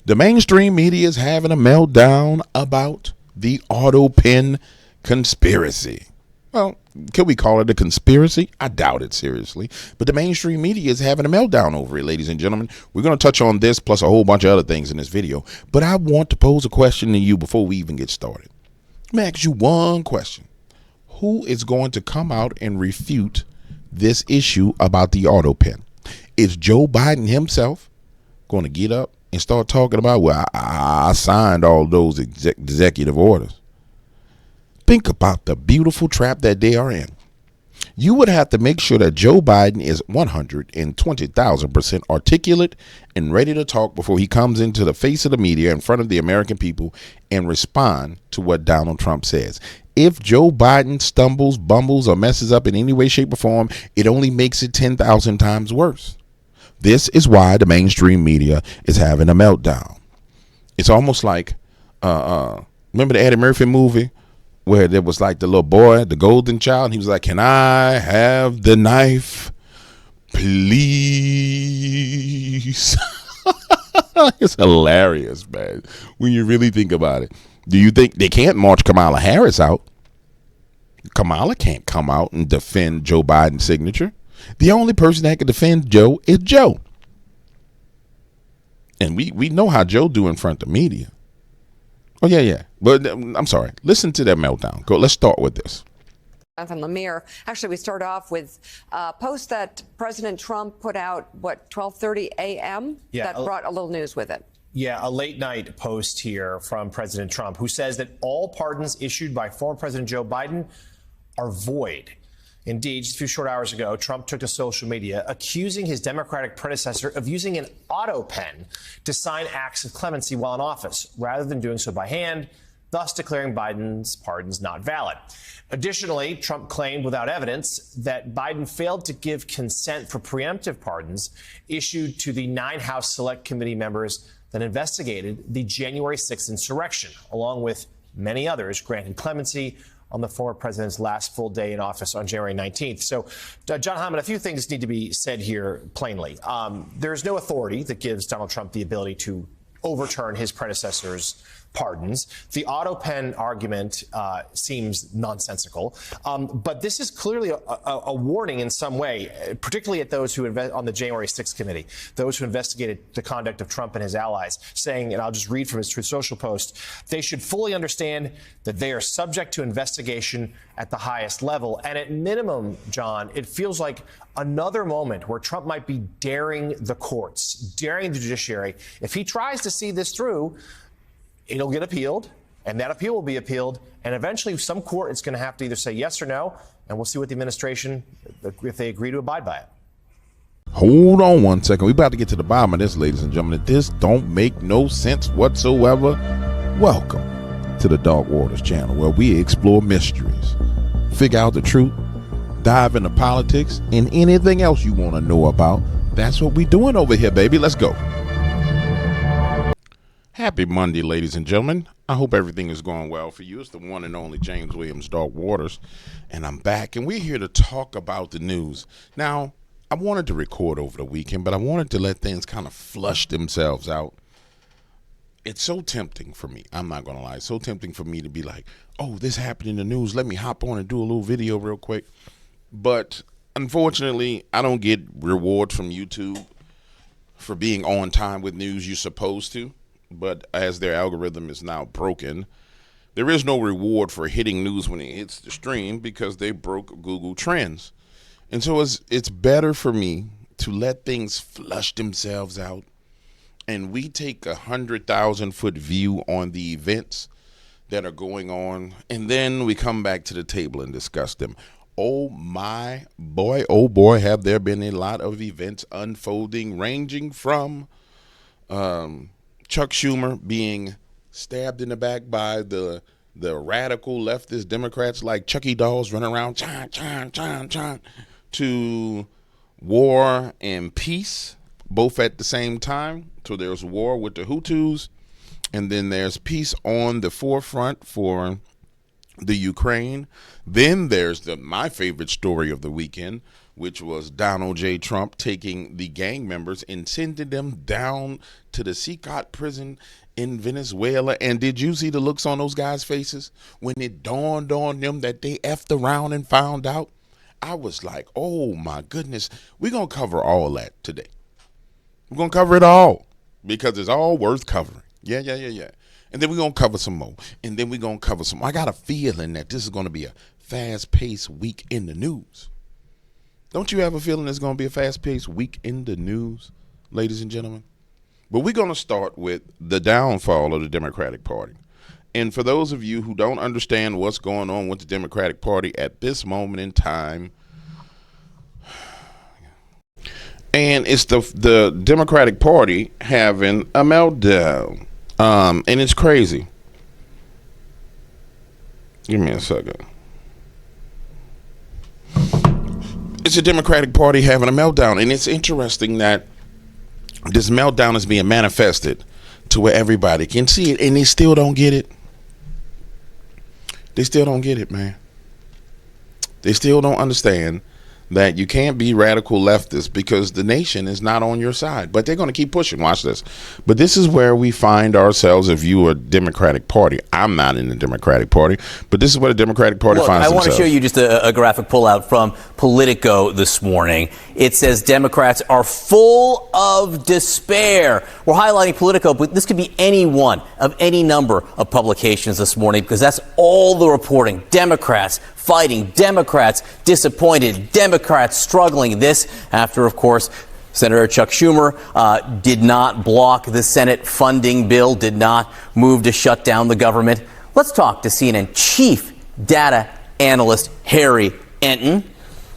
The mainstream media is having a meltdown about the autopen conspiracy. Well, can we call it a conspiracy? I doubt it, seriously. But the mainstream media is having a meltdown over it, ladies and gentlemen. We're going to touch on this plus a whole bunch of other things in this video. But I want to pose a question to you before we even get started. Let me ask you one question. Who is going to come out and refute this issue about the autopen? Is Joe Biden himself going to get up and start talking about, well, I signed all those executive orders? Think about the beautiful trap that they are in. You would have to make sure that Joe Biden is 120,000% articulate and ready to talk before he comes into the face of the media in front of the American people and respond to what Donald Trump says. If Joe Biden stumbles, bumbles, or messes up in any way, shape, or form, it only makes it 10,000 times worse. This is why the mainstream media is having a meltdown. It's almost like, remember the Eddie Murphy movie where there was like the little boy, the golden child, and he was like, can I have the knife, please? It's hilarious, man, when you really think about it. Do you think they can't march Kamala Harris out? Kamala can't come out and defend Joe Biden's signature. The only person that can defend Joe is Joe. And we know how Joe do in front of the media. Oh, yeah. But I'm sorry. Listen to that meltdown. Go. Let's start with this. Jonathan Lemire. Actually, we start off with a post that President Trump put out, 12:30 a.m.? Yeah, that brought a little news with it. Yeah, a late night post here from President Trump, who says that all pardons issued by former President Joe Biden are void. Indeed, just a few short hours ago, Trump took to social media accusing his Democratic predecessor of using an autopen to sign acts of clemency while in office, rather than doing so by hand, thus declaring Biden's pardons not valid. Additionally, Trump claimed without evidence that Biden failed to give consent for preemptive pardons issued to the 9 House Select Committee members that investigated the January 6th insurrection, along with many others granted clemency on the former president's last full day in office on January 19th. So, John Homan, a few things need to be said here plainly. There's no authority that gives Donald Trump the ability to overturn his predecessor's pardons. The autopen argument seems nonsensical, but this is clearly a warning in some way, particularly at those who on the January 6th committee, those who investigated the conduct of Trump and his allies, saying, and I'll just read from his Truth Social post, they should fully understand that they are subject to investigation at the highest level. And at minimum, John, it feels like another moment where Trump might be daring the courts, daring the judiciary. If he tries to see this through, it'll get appealed, and that appeal will be appealed, and eventually some court is going to have to either say yes or no, and we'll see what the administration, if they agree to abide by it. Hold on one second. We're about to get to the bottom of this, ladies and gentlemen. This don't make no sense whatsoever. Welcome to the Dark Waters channel, where we explore mysteries, figure out the truth, dive into politics, and anything else you want to know about. That's what we're doing over here, baby. Let's go. Happy Monday, ladies and gentlemen. I hope everything is going well for you. It's the one and only James Williams, Dark Waters, and I'm back, and we're here to talk about the news. Now, I wanted to record over the weekend, but I wanted to let things kind of flush themselves out. It's so tempting for me. I'm not going to lie. It's so tempting for me to be like, oh, this happened in the news. Let me hop on and do a little video real quick. But unfortunately, I don't get rewards from YouTube for being on time with news you're supposed to. But as their algorithm is now broken, there is no reward for hitting news when it hits the stream because they broke Google Trends. And so it's better for me to let things flush themselves out, and we take 100,000-foot view on the events that are going on, and then we come back to the table and discuss them. Oh boy, have there been a lot of events unfolding, ranging from Chuck Schumer being stabbed in the back by the radical leftist Democrats like Chucky dolls running around, to war and peace, both at the same time. So there's war with the Hutus, and then there's peace on the forefront for the Ukraine. Then there's my favorite story of the weekend which was Donald J. Trump taking the gang members and sending them down to the Secot prison in Venezuela. And did you see the looks on those guys' faces when it dawned on them that they effed around and found out? I was like, oh my goodness, we're going to cover all that today. We're going to cover it all because it's all worth covering. Yeah. And then we're going to cover some more. And then we're going to cover some more. I got a feeling that this is going to be a fast-paced week in the news. Don't you have a feeling it's going to be a fast-paced week in the news, ladies and gentlemen? But we're going to start with the downfall of the Democratic Party. And for those of you who don't understand what's going on with the Democratic Party at this moment in time, and it's the Democratic Party having a meltdown. And it's crazy. Give me a second. It's the Democratic Party having a meltdown. And it's interesting that this meltdown is being manifested to where everybody can see it, and they still don't get it. They still don't get it, man. They still don't understand that you can't be radical leftists because the nation is not on your side. But they're going to keep pushing. Watch this. But this is where we find ourselves if you are a Democratic Party. I'm not in the Democratic Party, but this is where the Democratic Party finds themselves. I want to show you just a graphic pullout from Politico this morning. It says Democrats are full of despair. We're highlighting Politico, but this could be any one of any number of publications this morning because that's all the reporting. Democrats fighting, Democrats disappointed, Democrats struggling. This after, of course, Senator Chuck Schumer did not block the Senate funding bill, did not move to shut down the government. Let's talk to CNN chief data analyst Harry Enton.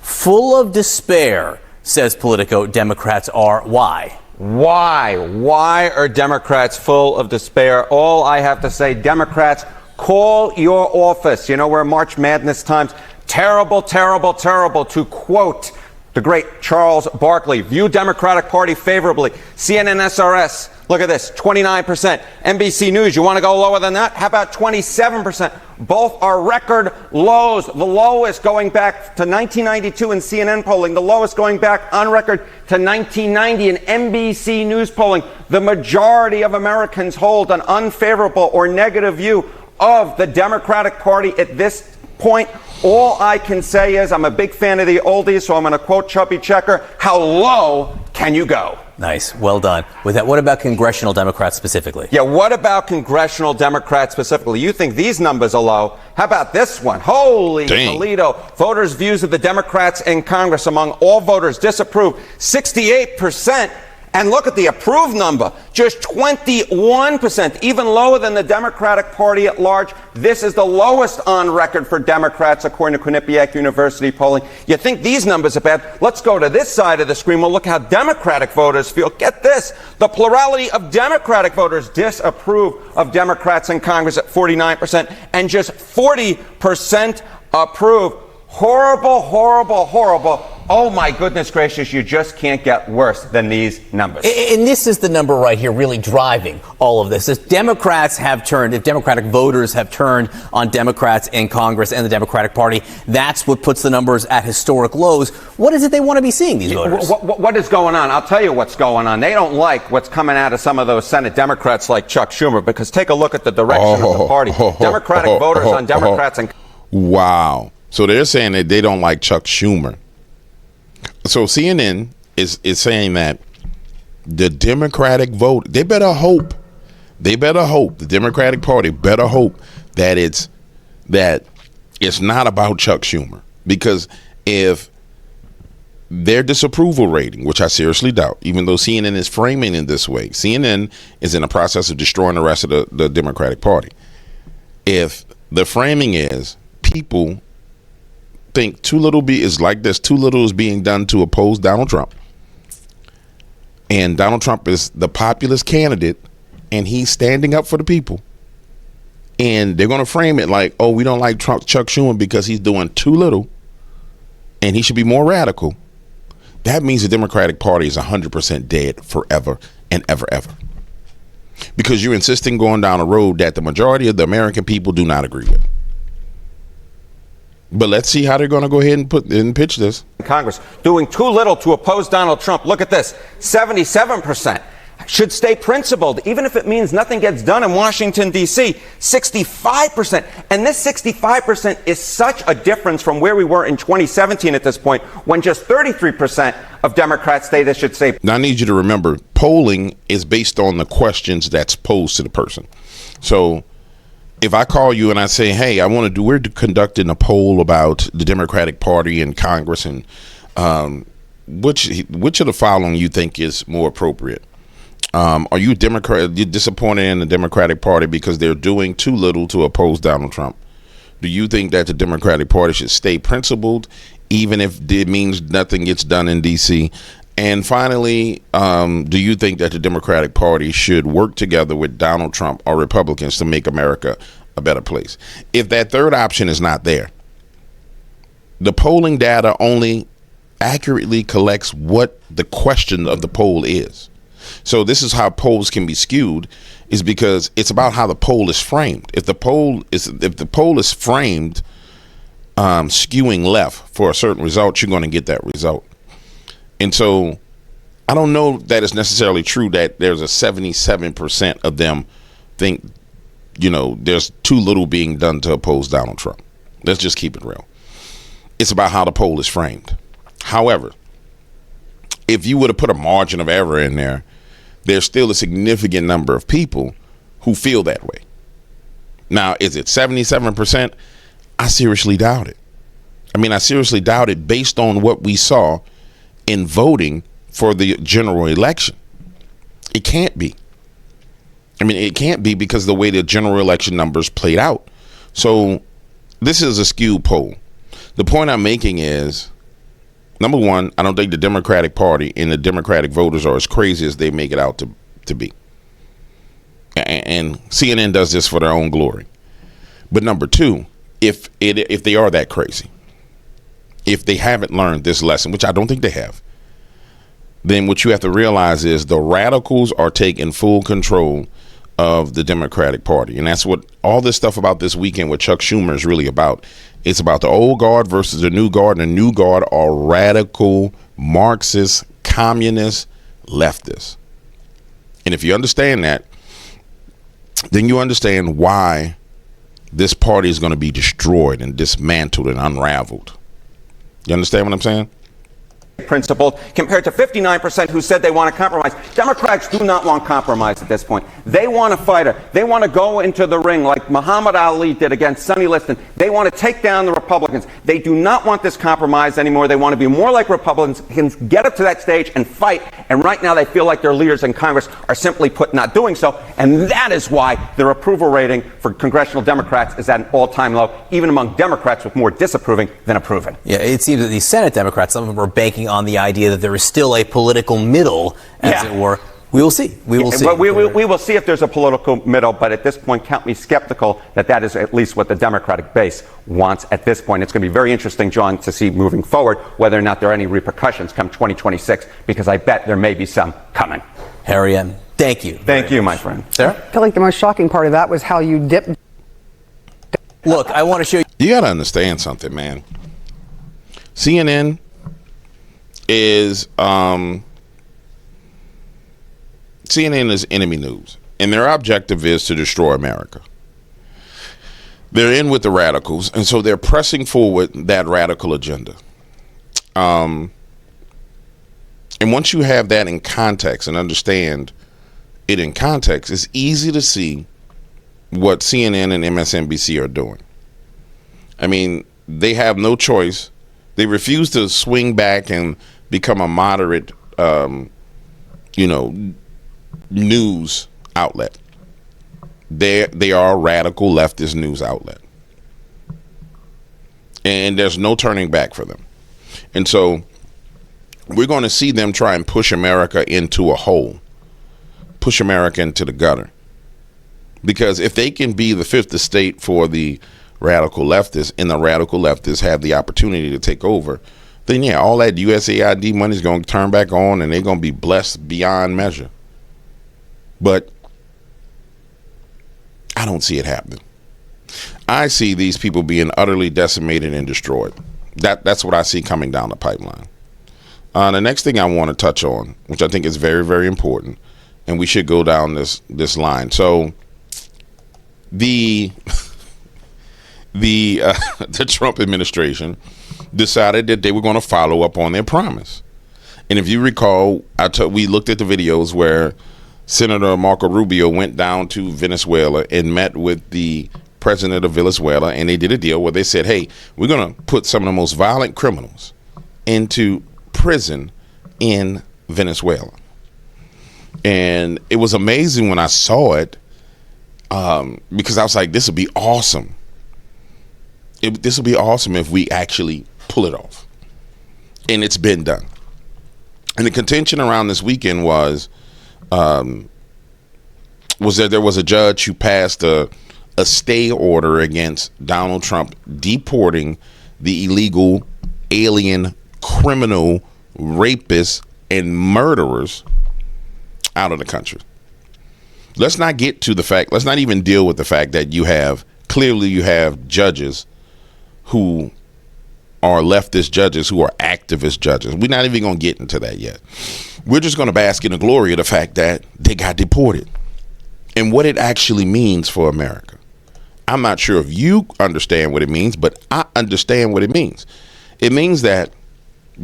Full of despair, says Politico, Democrats are. Why? Why are Democrats full of despair? All I have to say, Democrats, call your office. You know, we're March Madness times. Terrible, terrible, terrible. To quote the great Charles Barkley, view Democratic Party favorably. CNN SRS, look at this, 29%. NBC News, you want to go lower than that? How about 27%? Both are record lows. The lowest going back to 1992 in CNN polling, the lowest going back on record to 1990 in NBC News polling. The majority of Americans hold an unfavorable or negative view of the Democratic Party at this point. All I can say is I'm a big fan of the oldies, so I'm going to quote Chubby Checker. How low can you go? Nice. Well done. With that, what about congressional Democrats specifically? Yeah, what about congressional Democrats specifically? You think these numbers are low? How about this one? Holy Toledo. Voters' views of the Democrats in Congress among all voters disapprove, 68%. And look at the approved number, just 21%, even lower than the Democratic Party at large. This is the lowest on record for Democrats, according to Quinnipiac University polling. You think these numbers are bad? Let's go to this side of the screen. We'll look how Democratic voters feel. Get this. The plurality of Democratic voters disapprove of Democrats in Congress at 49%, and just 40% approve. Horrible, horrible, horrible. Oh, my goodness gracious, you just can't get worse than these numbers. And this is the number right here really driving all of this. If Democratic voters have turned on Democrats in Congress and the Democratic Party, that's what puts the numbers at historic lows. What is it they want to be seeing, these voters? What is going on? I'll tell you what's going on. They don't like what's coming out of some of those Senate Democrats like Chuck Schumer, because take a look at the direction of the party. Democratic voters on Democrats and... Wow. So they're saying that they don't like Chuck Schumer. So CNN is saying that the Democratic vote, they better hope, the Democratic Party better hope that it's not about Chuck Schumer. Because if their disapproval rating, which I seriously doubt, even though CNN is framing it this way, CNN is in the process of destroying the rest of the Democratic Party. If the framing is people think too little is being done to oppose Donald Trump, and Donald Trump is the populist candidate and he's standing up for the people, and they're going to frame it like, oh, we don't like Chuck Schumer because he's doing too little and he should be more radical. That means the Democratic Party is 100% dead forever and ever, because you're insisting going down a road that the majority of the American people do not agree with. But let's see how they're going to go ahead and pitch this. Congress doing too little to oppose Donald Trump. Look at this. 77% should stay principled, even if it means nothing gets done in Washington, D.C. 65%. And this 65% is such a difference from where we were in 2017 at this point, when just 33% of Democrats say this should stay. Now, I need you to remember, polling is based on the questions that's posed to the person. So if I call you and I say, hey, we're conducting a poll about the Democratic Party in Congress, and which of the following you think is more appropriate? Are you you're disappointed in the Democratic Party because they're doing too little to oppose Donald Trump? Do you think that the Democratic Party should stay principled, even if it means nothing gets done in D.C.? And finally, do you think that the Democratic Party should work together with Donald Trump or Republicans to make America a better place? If that third option is not there, the polling data only accurately collects what the question of the poll is. So this is how polls can be skewed, is because it's about how the poll is framed. If the poll is framed skewing left for a certain result, you're going to get that result. And so I don't know that it's necessarily true that there's a 77% of them think, there's too little being done to oppose Donald Trump. Let's just keep it real. It's about how the poll is framed. However, if you were to put a margin of error in there, there's still a significant number of people who feel that way. Now, is it 77%? I seriously doubt it. I seriously doubt it based on what we saw in voting for the general election. It can't be. It can't be because of the way the general election numbers played out. So this is a skewed poll. The point I'm making is, number one, I don't think the Democratic Party and the Democratic voters are as crazy as they make it out to be. And CNN does this for their own glory. But number two, if they are that crazy, if they haven't learned this lesson, which I don't think they have, then what you have to realize is the radicals are taking full control of the Democratic Party. And that's what all this stuff about this weekend with Chuck Schumer is really about. It's about the old guard versus the new guard, and the new guard are radical, Marxist, communist, leftists. And if you understand that, then you understand why this party is going to be destroyed and dismantled and unraveled. You understand what I'm saying? Principled compared to 59% who said they want to compromise. Democrats do not want compromise at this point. They want a fighter. They want to go into the ring like Muhammad Ali did against Sonny Liston. They want to take down the Republicans. They do not want this compromise anymore. They want to be more like Republicans, get up to that stage and fight. And right now they feel like their leaders in Congress are simply put not doing so. And that is why their approval rating for congressional Democrats is at an all-time low, even among Democrats with more disapproving than approving. Yeah, it seems that the Senate Democrats, some of them are banking on the idea that there is still a political middle, as it were. We will see. We will see. But we will see if there's a political middle. But at this point, count me skeptical that is at least what the Democratic base wants at this point. It's going to be very interesting, John, to see moving forward whether or not there are any repercussions come 2026, because I bet there may be some coming. Harry M., thank you. Thank you, my friend. Sarah? I feel like the most shocking part of that was how you dipped. Look, I want to show you. You got to understand something, man. CNN is enemy news, and their objective is to destroy America. They're in with the radicals, and so they're pressing forward that radical agenda. And once you have that in context and understand it in context, it's easy to see what CNN and MSNBC are doing. They have no choice. They refuse to swing back and become a moderate, news outlet. They are a radical leftist news outlet. And there's no turning back for them. And so we're going to see them try and push America into a hole, push America into the gutter. Because if they can be the fifth estate for the radical leftists, and the radical leftists have the opportunity to take over, then all that USAID money is going to turn back on, and they're going to be blessed beyond measure. But I don't see it happening. I see these people being utterly decimated and destroyed. That's what I see coming down the pipeline. The next thing I want to touch on, which I think is very, very important, and we should go down this line. So the the Trump administration decided that they were going to follow up on their promise. And if you recall, we looked at the videos where Senator Marco Rubio went down to Venezuela and met with the president of Venezuela, and they did a deal where they said, hey, we're going to put some of the most violent criminals into prison in Venezuela. And it was amazing when I saw it, because I was like, this would be awesome. This would be awesome if we actually pull it off. And it's been done. And the contention around this weekend was that there was a judge who passed a stay order against Donald Trump deporting the illegal alien criminal rapists and murderers out of the country. Let's not get to the fact, let's not even deal with the fact that you have judges who are leftist judges who are activist judges. We're not even going to get into that yet. We're just going to bask in the glory of the fact that they got deported and what it actually means for America. I'm not sure if you understand what it means, but I understand what it means. It means that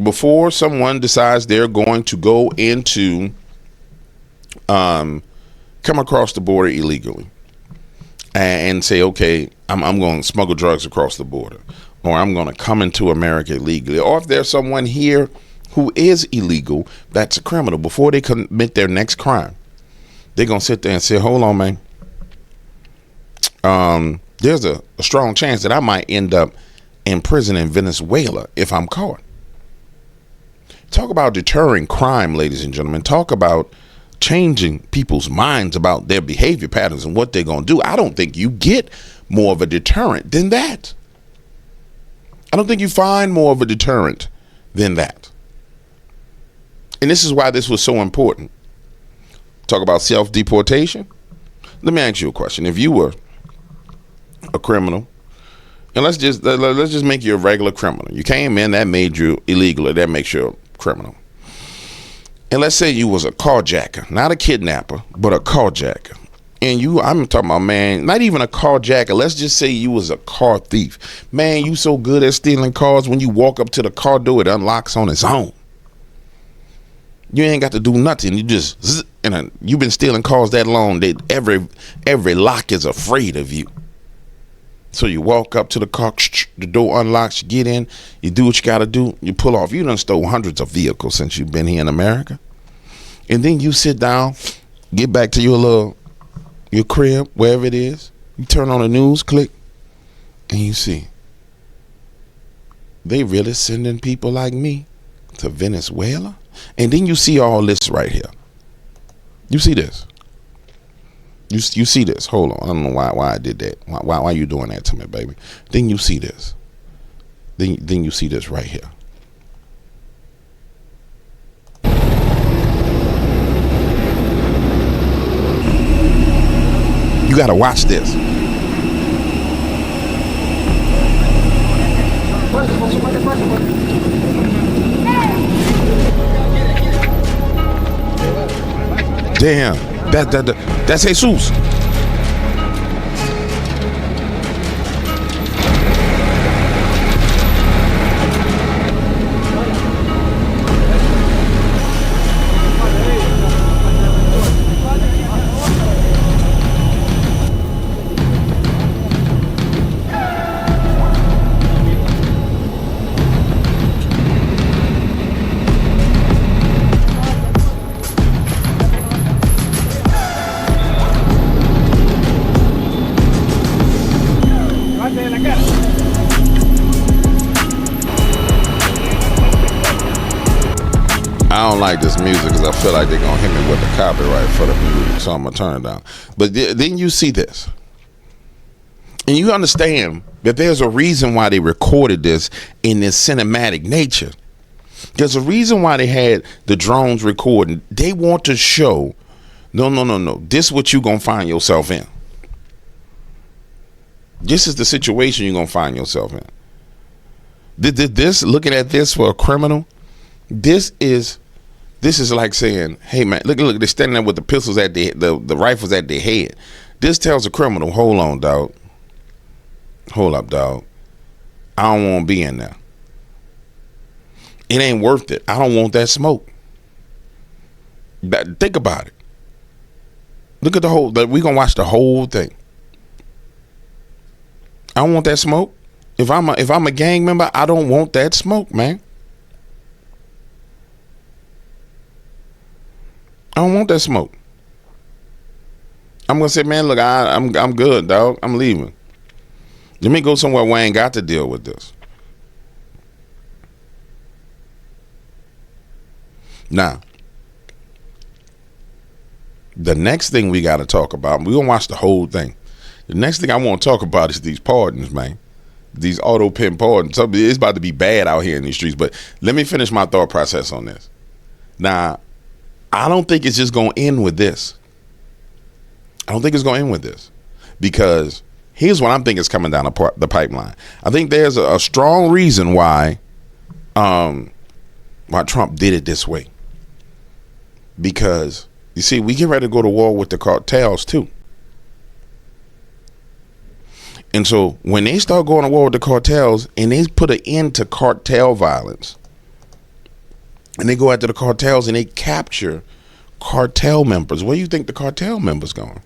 before someone decides they're going to go into, come across the border illegally and say, okay, I'm going to smuggle drugs across the border, or I'm going to come into America illegally, or if there's someone here who is illegal, that's a criminal, before they commit their next crime, they're going to sit there and say, hold on, man. There's a strong chance that I might end up in prison in Venezuela if I'm caught. Talk about deterring crime, ladies and gentlemen. Talk about changing people's minds about their behavior patterns and what they're going to do. I don't think you get more of a deterrent than that. I don't think you find more of a deterrent than that. And this is why this was so important. Talk about self-deportation. Let me ask you a question. If you were a criminal, and let's just make you a regular criminal. You came in, that made you illegal, that makes you a criminal. And let's say you was a carjacker, not a kidnapper, but a carjacker. And I'm talking about, man, not even a carjacker. Let's just say you was a car thief. Man, you so good at stealing cars, when you walk up to the car door, it unlocks on its own. You ain't got to do nothing. You just, you've been stealing cars that long that every lock is afraid of you. So you walk up to the car, the door unlocks, you get in, you do what you got to do, you pull off. You done stole hundreds of vehicles since you've been here in America. And then you sit down, get back to your crib, wherever it is. You turn on the news, click, and you see they really sending people like me to Venezuela. And then you see all this right here. You see this. You see this. Hold on. I don't know why I did that. Why you doing that to me, baby? Then you see this. Then you see this right here. You got to watch this. Damn, that's Jesus. I don't like this music because I feel like they're going to hit me with the copyright for the music, so I'm going to turn it down. But then you see this. And you understand that there's a reason why they recorded this in this cinematic nature. There's a reason why they had the drones recording. They want to show, no. This is what you're going to find yourself in. This is the situation you're gonna find yourself in. This looking at this for a criminal, this is like saying, hey man, look, they're standing there with the pistols at the rifles at their head. This tells a criminal, hold on, dog. Hold up, dog. I don't want to be in there. It ain't worth it. I don't want that smoke. Think about it. Look at the whole. We're gonna watch the whole thing. I don't want that smoke. If I'm a gang member, I don't want that smoke, man. I don't want that smoke. I'm gonna say, man, look, I'm good, dog. I'm leaving. Let me go somewhere where I ain't got to deal with this. Now, the next thing we got to talk about, we're gonna watch the whole thing. The next thing I want to talk about is these pardons, man. These auto pen pardons. It's about to be bad out here in these streets. But let me finish my thought process on this. Now, I don't think it's just going to end with this. I don't think it's going to end with this. Because here's what I'm thinking is coming down the pipeline. I think there's a strong reason why Trump did it this way. Because, you see, we get ready to go to war with the cartels, too. And so when they start going to war with the cartels and they put an end to cartel violence, and they go after the cartels and they capture cartel members, where do you think the cartel members going?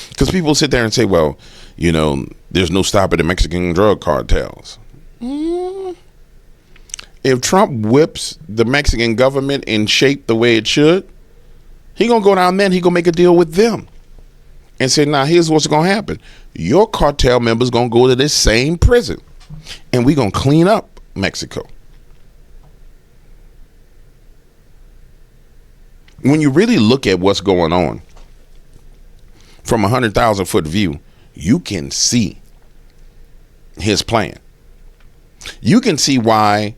Because people sit there and say, well, you know, there's no stopping the Mexican drug cartels. If Trump whips the Mexican government in shape the way it should, he gonna go down there and he gonna make a deal with them and say, now here's what's gonna happen. Your cartel members gonna go to this same prison and we gonna clean up Mexico. When you really look at what's going on from 100,000 foot view, you can see his plan. You can see why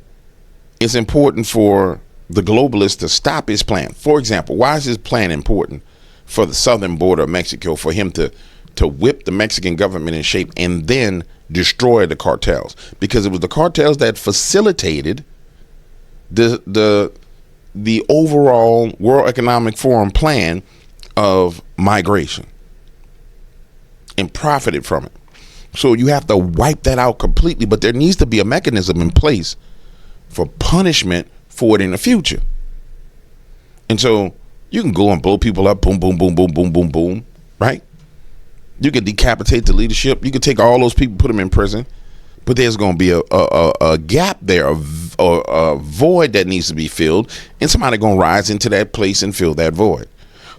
it's important for the globalists to stop his plan. For example, why is his plan important for the southern border of Mexico, for him to whip the Mexican government in shape and then destroy the cartels? Because it was the cartels that facilitated the overall World Economic Forum plan of migration and profited from it. So you have to wipe that out completely, but there needs to be a mechanism in place for punishment for it in the future. And so you can go and blow people up, boom, boom, boom, boom, boom, boom, boom, right? You can decapitate the leadership. You can take all those people, put them in prison, but there's going to be a gap there, a void that needs to be filled, and somebody going to rise into that place and fill that void.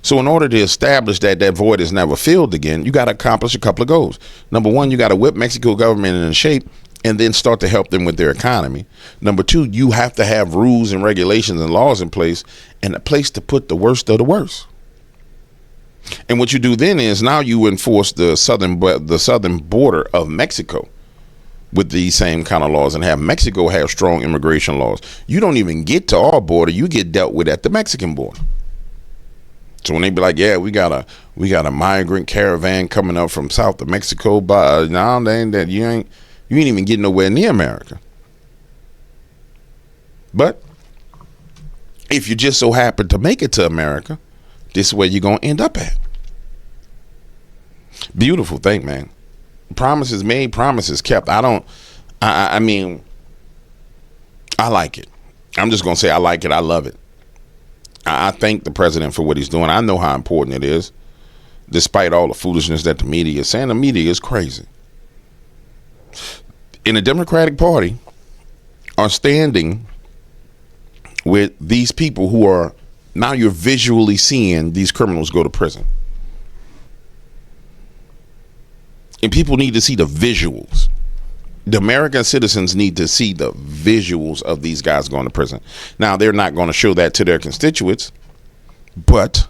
So in order to establish that void is never filled again, you got to accomplish a couple of goals. Number one, you got to whip Mexico government in shape and then start to help them with their economy. Number two, you have to have rules and regulations and laws in place and a place to put the worst of the worst. And what you do then is now you enforce the southern border of Mexico with these same kind of laws and have Mexico have strong immigration laws. You don't even get to our border. You get dealt with at the Mexican border. So when they be like, yeah, we got a migrant caravan coming up from south of Mexico, but now that you ain't even getting nowhere near America. But if you just so happen to make it to America, this is where you're going to end up at. Beautiful thing, man. Promises made, promises kept. I mean, I like it. I'm just going to say I like it. I love it. I thank the president for what he's doing. I know how important it is, despite all the foolishness that the media is saying. The media is crazy. In the Democratic Party are standing with these people who are, now you're visually seeing these criminals go to prison. And people need to see the visuals. The American citizens need to see the visuals of these guys going to prison. Now, they're not going to show that to their constituents, but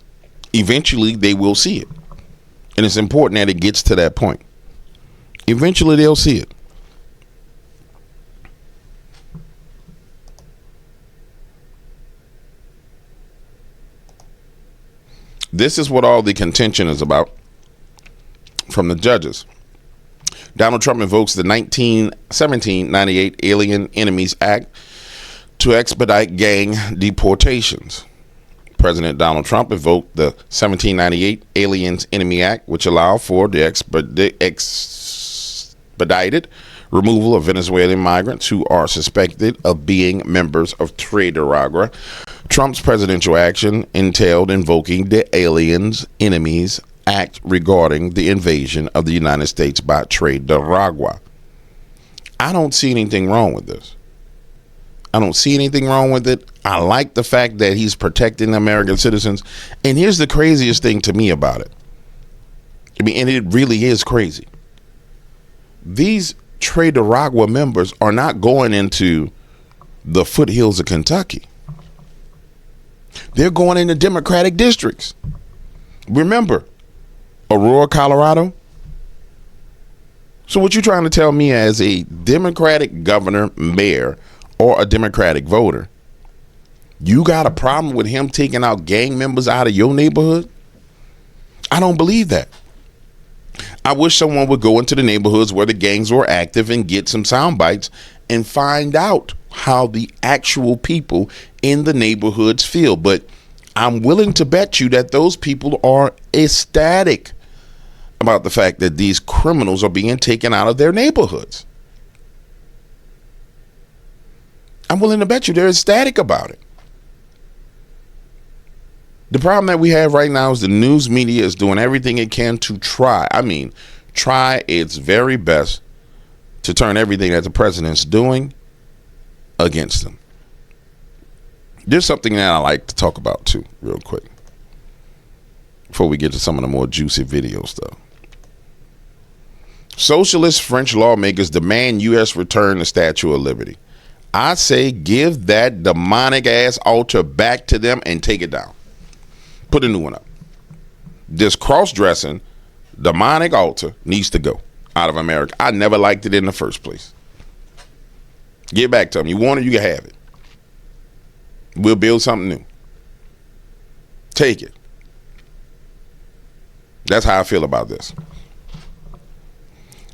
eventually they will see it. And it's important that it gets to that point. Eventually they'll see it. This is what all the contention is about. from the judges. Donald Trump invokes the 1798 Alien Enemies Act to expedite gang deportations. President Donald Trump invoked the 1798 Aliens Enemy Act, which allowed for the expedited removal of Venezuelan migrants who are suspected of being members of Tres de Aragua. Trump's presidential action entailed invoking the Aliens Enemies Act regarding the invasion of the United States by Tres de Aragua. I don't see anything wrong with this. I don't see anything wrong with it. I like the fact that he's protecting American citizens. And here's the craziest thing to me about it. I mean, and it really is crazy. These Tres de Aragua members are not going into the foothills of Kentucky. They're going into Democratic districts. Remember, Aurora, Colorado. So what you trying to tell me as a Democratic governor, mayor, or a Democratic voter, you got a problem with him taking out gang members out of your neighborhood? I don't believe that. I wish someone would go into the neighborhoods where the gangs were active and get some sound bites and find out how the actual people in the neighborhoods feel. But I'm willing to bet you that those people are ecstatic about the fact that these criminals are being taken out of their neighborhoods. I'm willing to bet you they're ecstatic about it. The problem that we have right now is the news media is doing everything it can to try its very best to turn everything that the president's doing against them. There's something that I like to talk about too, real quick, before we get to some of the more juicy video stuff. Socialist French lawmakers demand U.S. return the Statue of Liberty. I say give that demonic ass altar back to them and take it down. Put a new one up. This cross-dressing demonic altar needs to go out of America. I never liked it in the first place. Get back to them. You want it, you can have it. We'll build something new. Take it. That's how I feel about this.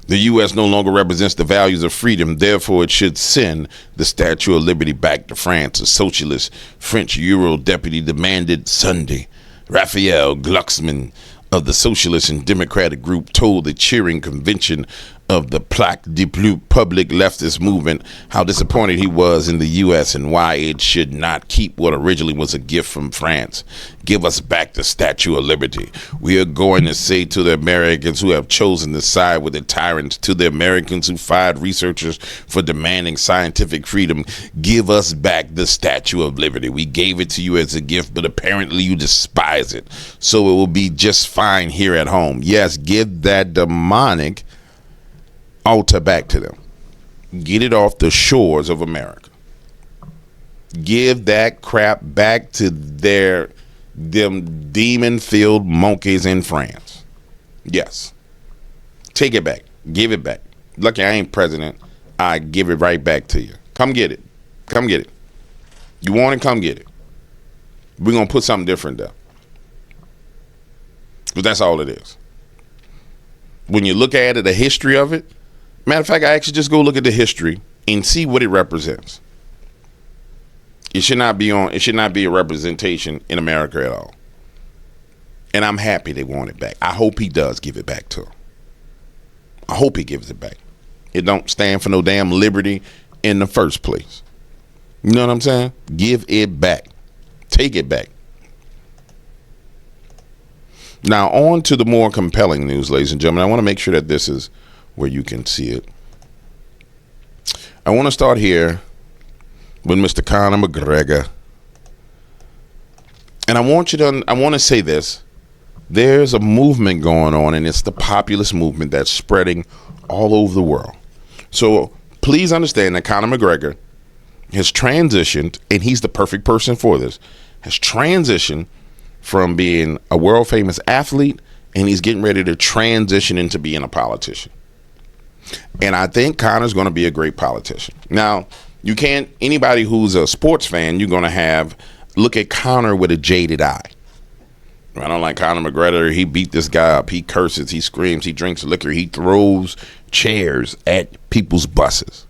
The U.S. no longer represents the values of freedom. Therefore, it should send the Statue of Liberty back to France. A socialist French Euro deputy demanded Sunday. Raphael Glucksmann of the Socialist and Democratic group told the cheering convention of the Plaque du Public leftist movement how disappointed he was in the U.S. and why it should not keep what originally was a gift from France. Give us back the Statue of Liberty. We are going to say to the Americans who have chosen to side with the tyrants, to the Americans who fired researchers for demanding scientific freedom, give us back the Statue of Liberty. We gave it to you as a gift, but apparently you despise it. So it will be just fine here at home. Yes, give that demonic altar back to them. Get it off the shores of America. Give that crap back to them demon-filled monkeys in France. Yes. Take it back. Give it back. Lucky I ain't president. I give it right back to you. Come get it. Come get it. You want it? Come get it. We're going to put something different there. But that's all it is. When you look at it, the history of it, matter of fact, I actually just go look at the history and see what it represents. It should not be a representation in America at all. And I'm happy they want it back. I hope he does give it back to them. I hope he gives it back. It don't stand for no damn liberty in the first place. You know what I'm saying? Give it back. Take it back. Now, on to the more compelling news, ladies and gentlemen. I want to make sure that this is where you can see it. I want to start here with Mr. Conor McGregor. And I want to say this. There's a movement going on, and it's the populist movement that's spreading all over the world. So please understand that Conor McGregor has transitioned, and he's the perfect person for this, has transitioned from being a world famous athlete, and he's getting ready to transition into being a politician. And I think Conor's going to be a great politician. Now, you can't, anybody who's a sports fan, you're going to look at Conor with a jaded eye, I don't like Conor McGregor. He beat this guy up. He curses. He screams. He drinks liquor. He throws chairs at people's buses.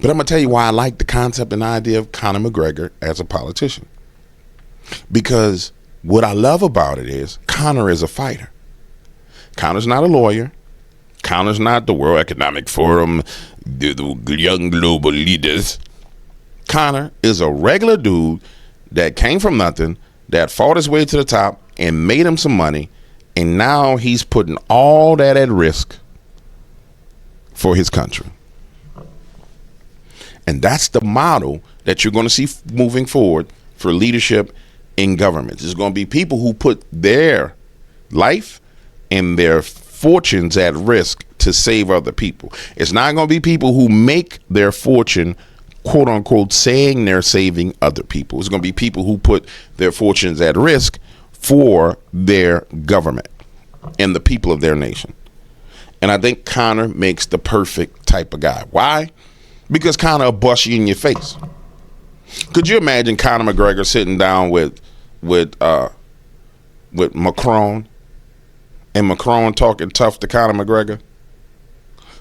But I'm going to tell you why I like the concept and idea of Conor McGregor as a politician. Because what I love about it is Conor is a fighter. Conor's not a lawyer. Conor's not the World Economic Forum, the young global leaders. Conor is a regular dude that came from nothing, that fought his way to the top and made him some money, and now he's putting all that at risk for his country. And that's the model that you're going to see moving forward for leadership in government. There's going to be people who put their life and their fortunes at risk to save other people. It's not going to be people who make their fortune, quote unquote, saying they're saving other people. It's going to be people who put their fortunes at risk for their government and the people of their nation. And I think Conor makes the perfect type of guy. Why? Because Conor will bust you in your face. Could you imagine Conor McGregor sitting down with Macron, and Macron talking tough to Conor McGregor?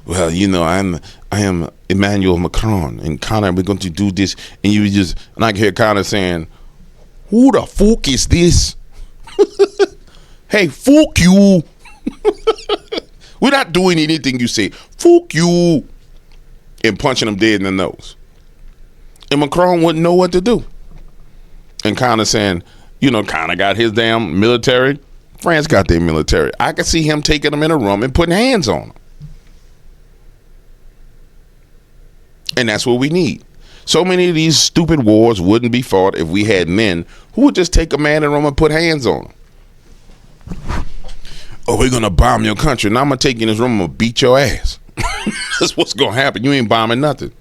Well, you know, I am Emmanuel Macron, and Conor, we're going to do this, and I can hear Conor saying, "Who the fuck is this? Hey, fuck you." We're not doing anything you say. Fuck you. And punching him dead in the nose. And Macron wouldn't know what to do. And Conor saying, you know, Conor got his damn military. France got their military. I could see him taking them in a room and putting hands on them. And that's what we need. So many of these stupid wars wouldn't be fought if we had men who would just take a man in a room and put hands on him. Oh, we're going to bomb your country. Now I'm going to take you in this room and I'm gonna beat your ass. That's what's going to happen. You ain't bombing nothing.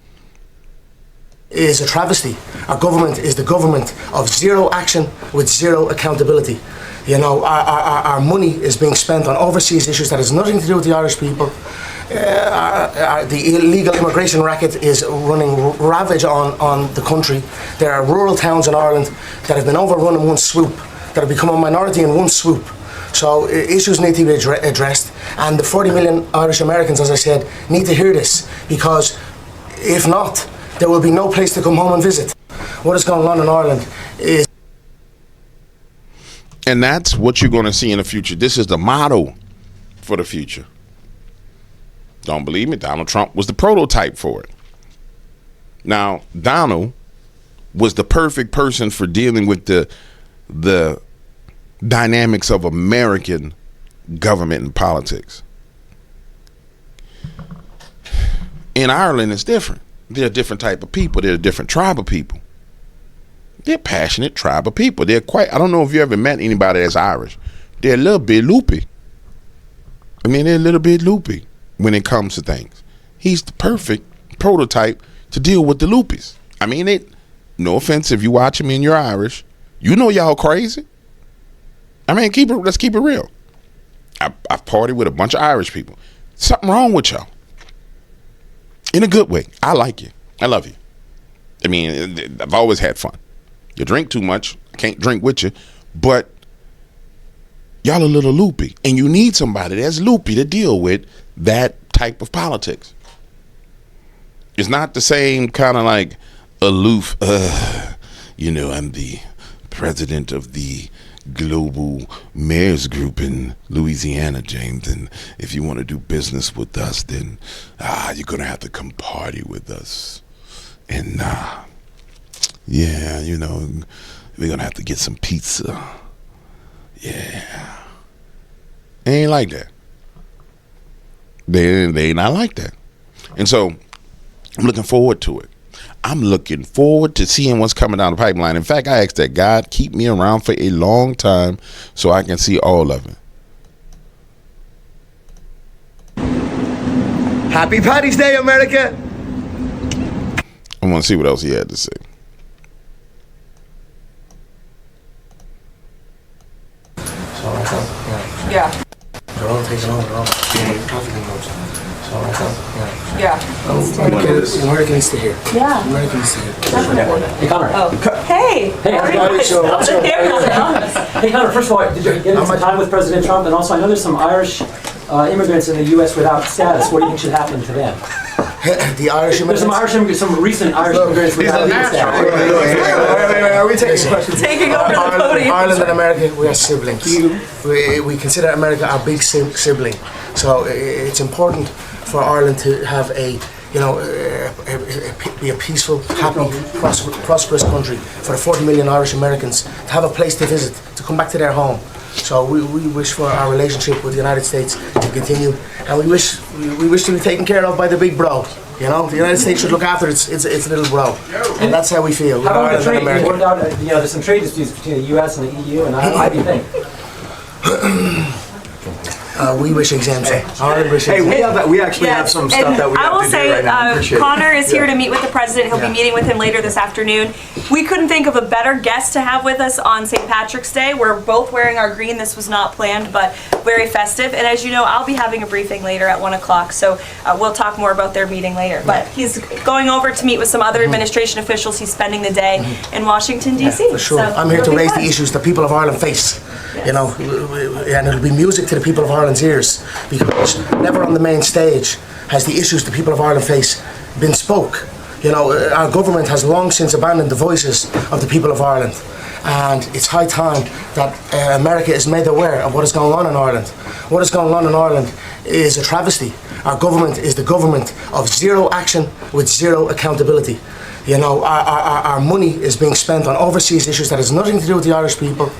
It is a travesty. Our government is the government of zero action with zero accountability. You know, our money is being spent on overseas issues that has nothing to do with the Irish people. The illegal immigration racket is running ravage on the country. There are rural towns in Ireland that have been overrun in one swoop, that have become a minority in one swoop. So issues need to be addressed, and the 40 million Irish Americans, as I said, need to hear this, because if not, there will be no place to come home and visit. What is going on in Ireland is... And that's what you're going to see in the future. This is the model for the future. Don't believe me? Donald Trump was the prototype for it. Now, Donald was the perfect person for dealing with the dynamics of American government and politics. In Ireland, it's different. They're a different type of people. They're a different tribe of people. They're passionate tribe of people. They're I don't know if you ever met anybody that's Irish. They're a little bit loopy. I mean, they're a little bit loopy when it comes to things. He's the perfect prototype to deal with the loopies. I mean, no offense if you watch him and you're Irish, you know y'all crazy. I mean, let's keep it real. I've partied with a bunch of Irish people. Something wrong with y'all. In a good way. I like you. I love you. I mean, I've always had fun. You drink too much. I can't drink with you. But y'all a little loopy. And you need somebody that's loopy to deal with that type of politics. It's not the same kind of like aloof, you know, I'm the president of the global mayors group in Louisiana, James, and if you want to do business with us, then you're gonna have to come party with us, and yeah, you know, we're gonna have to get some pizza. Yeah, they ain't like that. They not like that. And so I'm looking forward to it. I'm looking forward to seeing what's coming down the pipeline. In fact, I asked that God keep me around for a long time so I can see all of it. Happy Paddy's Day, America! I want to see what else he had to say. Yeah. they're all taken over, they're all trafficking groups. So I thought, Yeah. America needs to hear. Yeah. America needs to hear. Hey, Conor. Hey. Hey, how's it going? Hey, Conor, first of all, did you get some time with President Trump? And also, I know there's some Irish immigrants in the U.S. without status. What do you think should happen to them? The Irish immigrants? There's some Irish immigrants, some recent Irish immigrants without legal status. Wait, are we taking questions? Taking over the podium. Ireland and America, we are siblings. We consider America our big sibling. So it's important for Ireland to have be a peaceful, happy, prosperous country for the 40 million Irish Americans to have a place to visit, to come back to their home. So we wish for our relationship with the United States to continue, and we wish to be taken care of by the big bro. You know, the United States should look after its little bro, and that's how we feel. How about the trade? You worked out, there's some trade disputes between the U.S. and the EU, and how do you think? We wish exemption. We actually have some stuff that we have to do right now. Conor is here to meet with the president. He'll be meeting with him later this afternoon. We couldn't think of a better guest to have with us on St. Patrick's Day. We're both wearing our green. This was not planned, but very festive. And as you know, I'll be having a briefing later at 1 o'clock, so we'll talk more about their meeting later. But he's going over to meet with some other administration officials. He's spending the day in Washington, D.C. For sure. So I'm here to it'll be raise fun. the issues the people of Ireland face. Yes. You know, and it'll be music to the people of Ireland's ears, because never on the main stage has the issues the people of Ireland face been spoke. You know, our government has long since abandoned the voices of the people of Ireland, and it's high time that America is made aware of what is going on in Ireland. What is going on in Ireland is a travesty. Our government is the government of zero action with zero accountability. You know, our money is being spent on overseas issues that has nothing to do with the Irish people.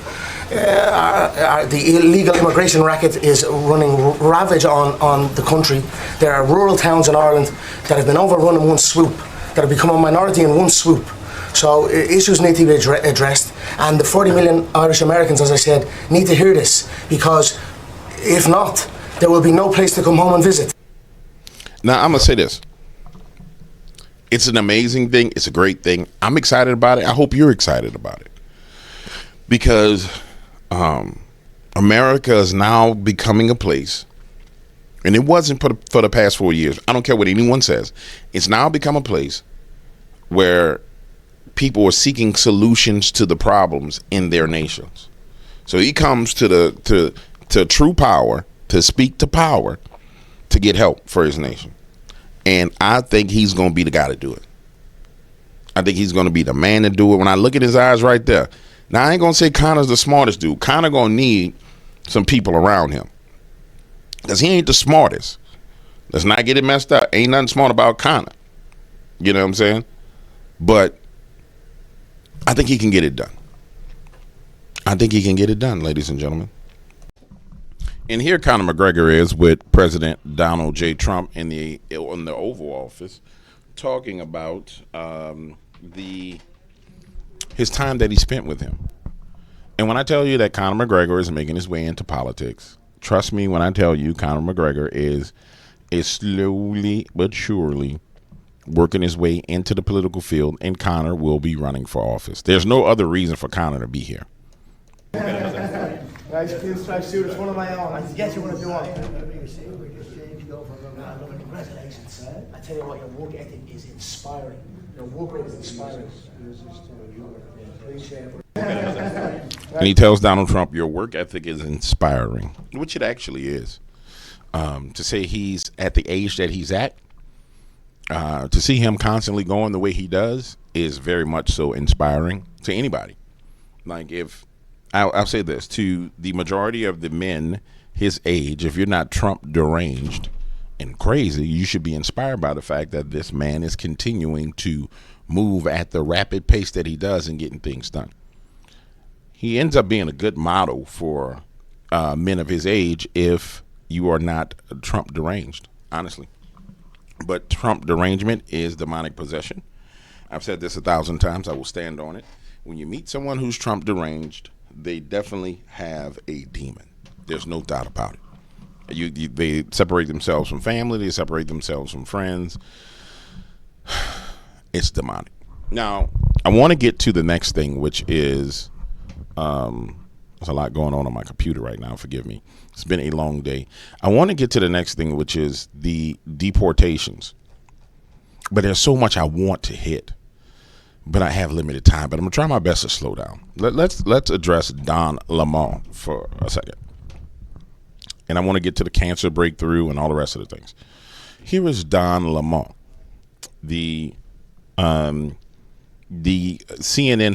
The illegal immigration racket is running ravage on the country. There are rural towns in Ireland that have been overrun in one swoop, that have become a minority in one swoop. So issues need to be addressed, and the 40 million Irish Americans, as I said, need to hear this, because if not, there will be no place to come home and visit. Now, I'm going to say this. It's an amazing thing. It's a great thing. I'm excited about it. I hope you're excited about it. Because America is now becoming a place, and it wasn't for the past 4 years. I don't care what anyone says. It's now become a place where people are seeking solutions to the problems in their nations. So he comes to true power, to speak to power, to get help for his nation. And I think he's going to be the guy to do it. I think he's going to be the man to do it. When I look at his eyes right there. Now, I ain't going to say Conor's the smartest dude. Conor going to need some people around him, because he ain't the smartest. Let's not get it messed up. Ain't nothing smart about Conor. You know what I'm saying? But I think he can get it done. I think he can get it done, ladies and gentlemen. And here Conor McGregor is with President Donald J. Trump in the Oval Office, talking about his time that he spent with him. And when I tell you that Conor McGregor is making his way into politics, trust me when I tell you Conor McGregor is slowly but surely working his way into the political field, and Conor will be running for office. There's no other reason for Conor to be here. Nice pinstripe suit. It's one of my own. I guess you want to do one. Congratulations. I tell you what, your work ethic is inspiring. Your work rate is inspiring. And he tells Donald Trump, your work ethic is inspiring, which it actually is. To say he's at the age that he's at, to see him constantly going the way he does is very much so inspiring to anybody. Like, if I'll say this to the majority of the men his age, if you're not Trump deranged and crazy, you should be inspired by the fact that this man is continuing to move at the rapid pace that he does and getting things done. He ends up being a good model for men of his age if you are not Trump deranged, honestly. But Trump derangement is demonic possession. I've said this 1,000 times. I will stand on it. When you meet someone who's Trump deranged, they definitely have a demon. There's no doubt about it. They separate themselves from family. They separate themselves from friends. It's demonic. Now, I want to get to the next thing, which is There's a lot going on my computer right now. Forgive me. It's been a long day. I want to get to the next thing, which is the deportations. But there's so much I want to hit, but I have limited time. But I'm gonna try my best to slow down. Let's address Don Lemon for a second, and I want to get to the cancer breakthrough and all the rest of the things. Here is Don Lemon, the CNN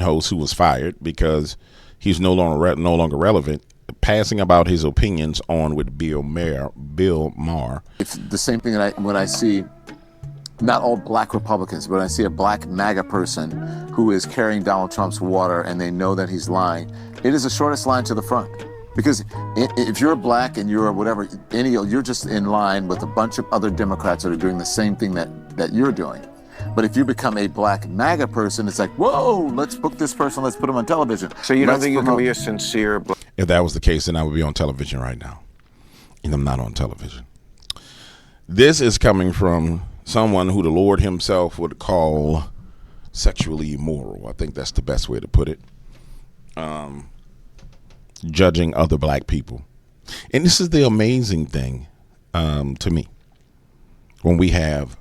host who was fired because he's no longer relevant, passing about his opinions on with Bill Maher. It's the same thing that when I see not all black Republicans, but I see a black MAGA person who is carrying Donald Trump's water and they know that he's lying. It is the shortest line to the front. Because if you're black and you're whatever, you're just in line with a bunch of other Democrats that are doing the same thing that you're doing. But if you become a black MAGA person, it's like, whoa, let's book this person, let's put him on television. So you don't think you can be a sincere... If that was the case, then I would be on television right now. And I'm not on television. This is coming from someone who the Lord himself would call sexually immoral. I think that's the best way to put it. Judging other black people. And this is the amazing thing to me. When we have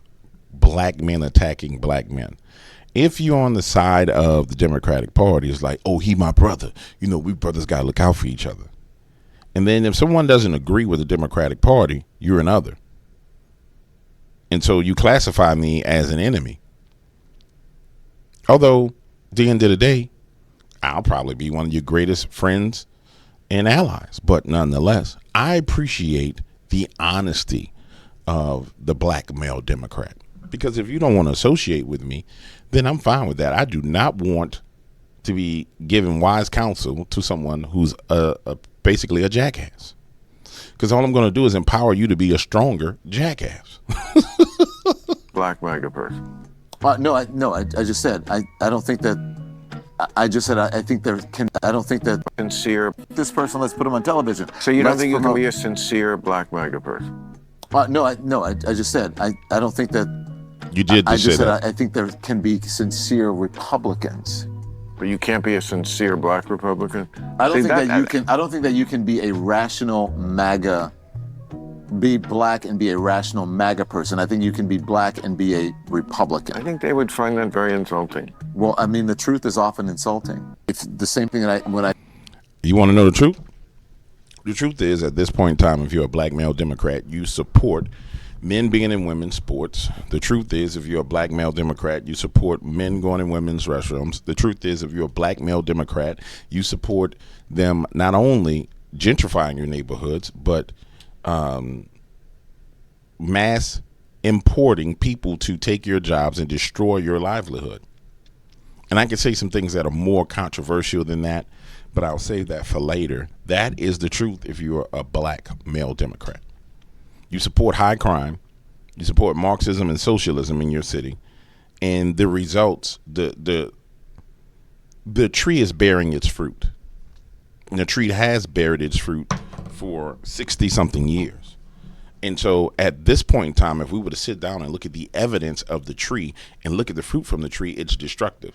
black men attacking black men. If you're on the side of the Democratic Party, it's like, oh, he my brother. You know, we brothers got to look out for each other. And then if someone doesn't agree with the Democratic Party, you're an other. And so you classify me as an enemy. Although, at the end of the day, I'll probably be one of your greatest friends and allies. But nonetheless, I appreciate the honesty of the black male Democrat. Because if you don't want to associate with me, then I'm fine with that. I do not want to be giving wise counsel to someone who's basically a jackass. Because all I'm going to do is empower you to be a stronger jackass. Black MAGA person. No, I just said, I don't think that, I just said, I think there can, I don't think that Sincere. this person, let's put him on television. So you don't think you can be a sincere black MAGA person? No, I just said, I don't think that. You did just say that. I think there can be sincere Republicans. But you can't be a sincere black Republican? I don't think that you can be a rational MAGA, be black and be a rational MAGA person. I think you can be black and be a Republican. I think they would find that very insulting. Well, I mean, the truth is often insulting. It's the same thing that You want to know the truth? The truth is, at this point in time, if you're a black male Democrat, you support men being in women's sports. The truth is, if you're a black male Democrat, you support men going in women's restrooms. The truth is, if you're a black male Democrat, you support them not only gentrifying your neighborhoods, but mass importing people to take your jobs and destroy your livelihood. And I can say some things that are more controversial than that, but I'll save that for later. That is the truth if you're a black male Democrat. You support high crime. You support Marxism and socialism in your city. And the results, the tree is bearing its fruit. And the tree has bared its fruit for 60-something years. And so at this point in time, if we were to sit down and look at the evidence of the tree and look at the fruit from the tree, it's destructive.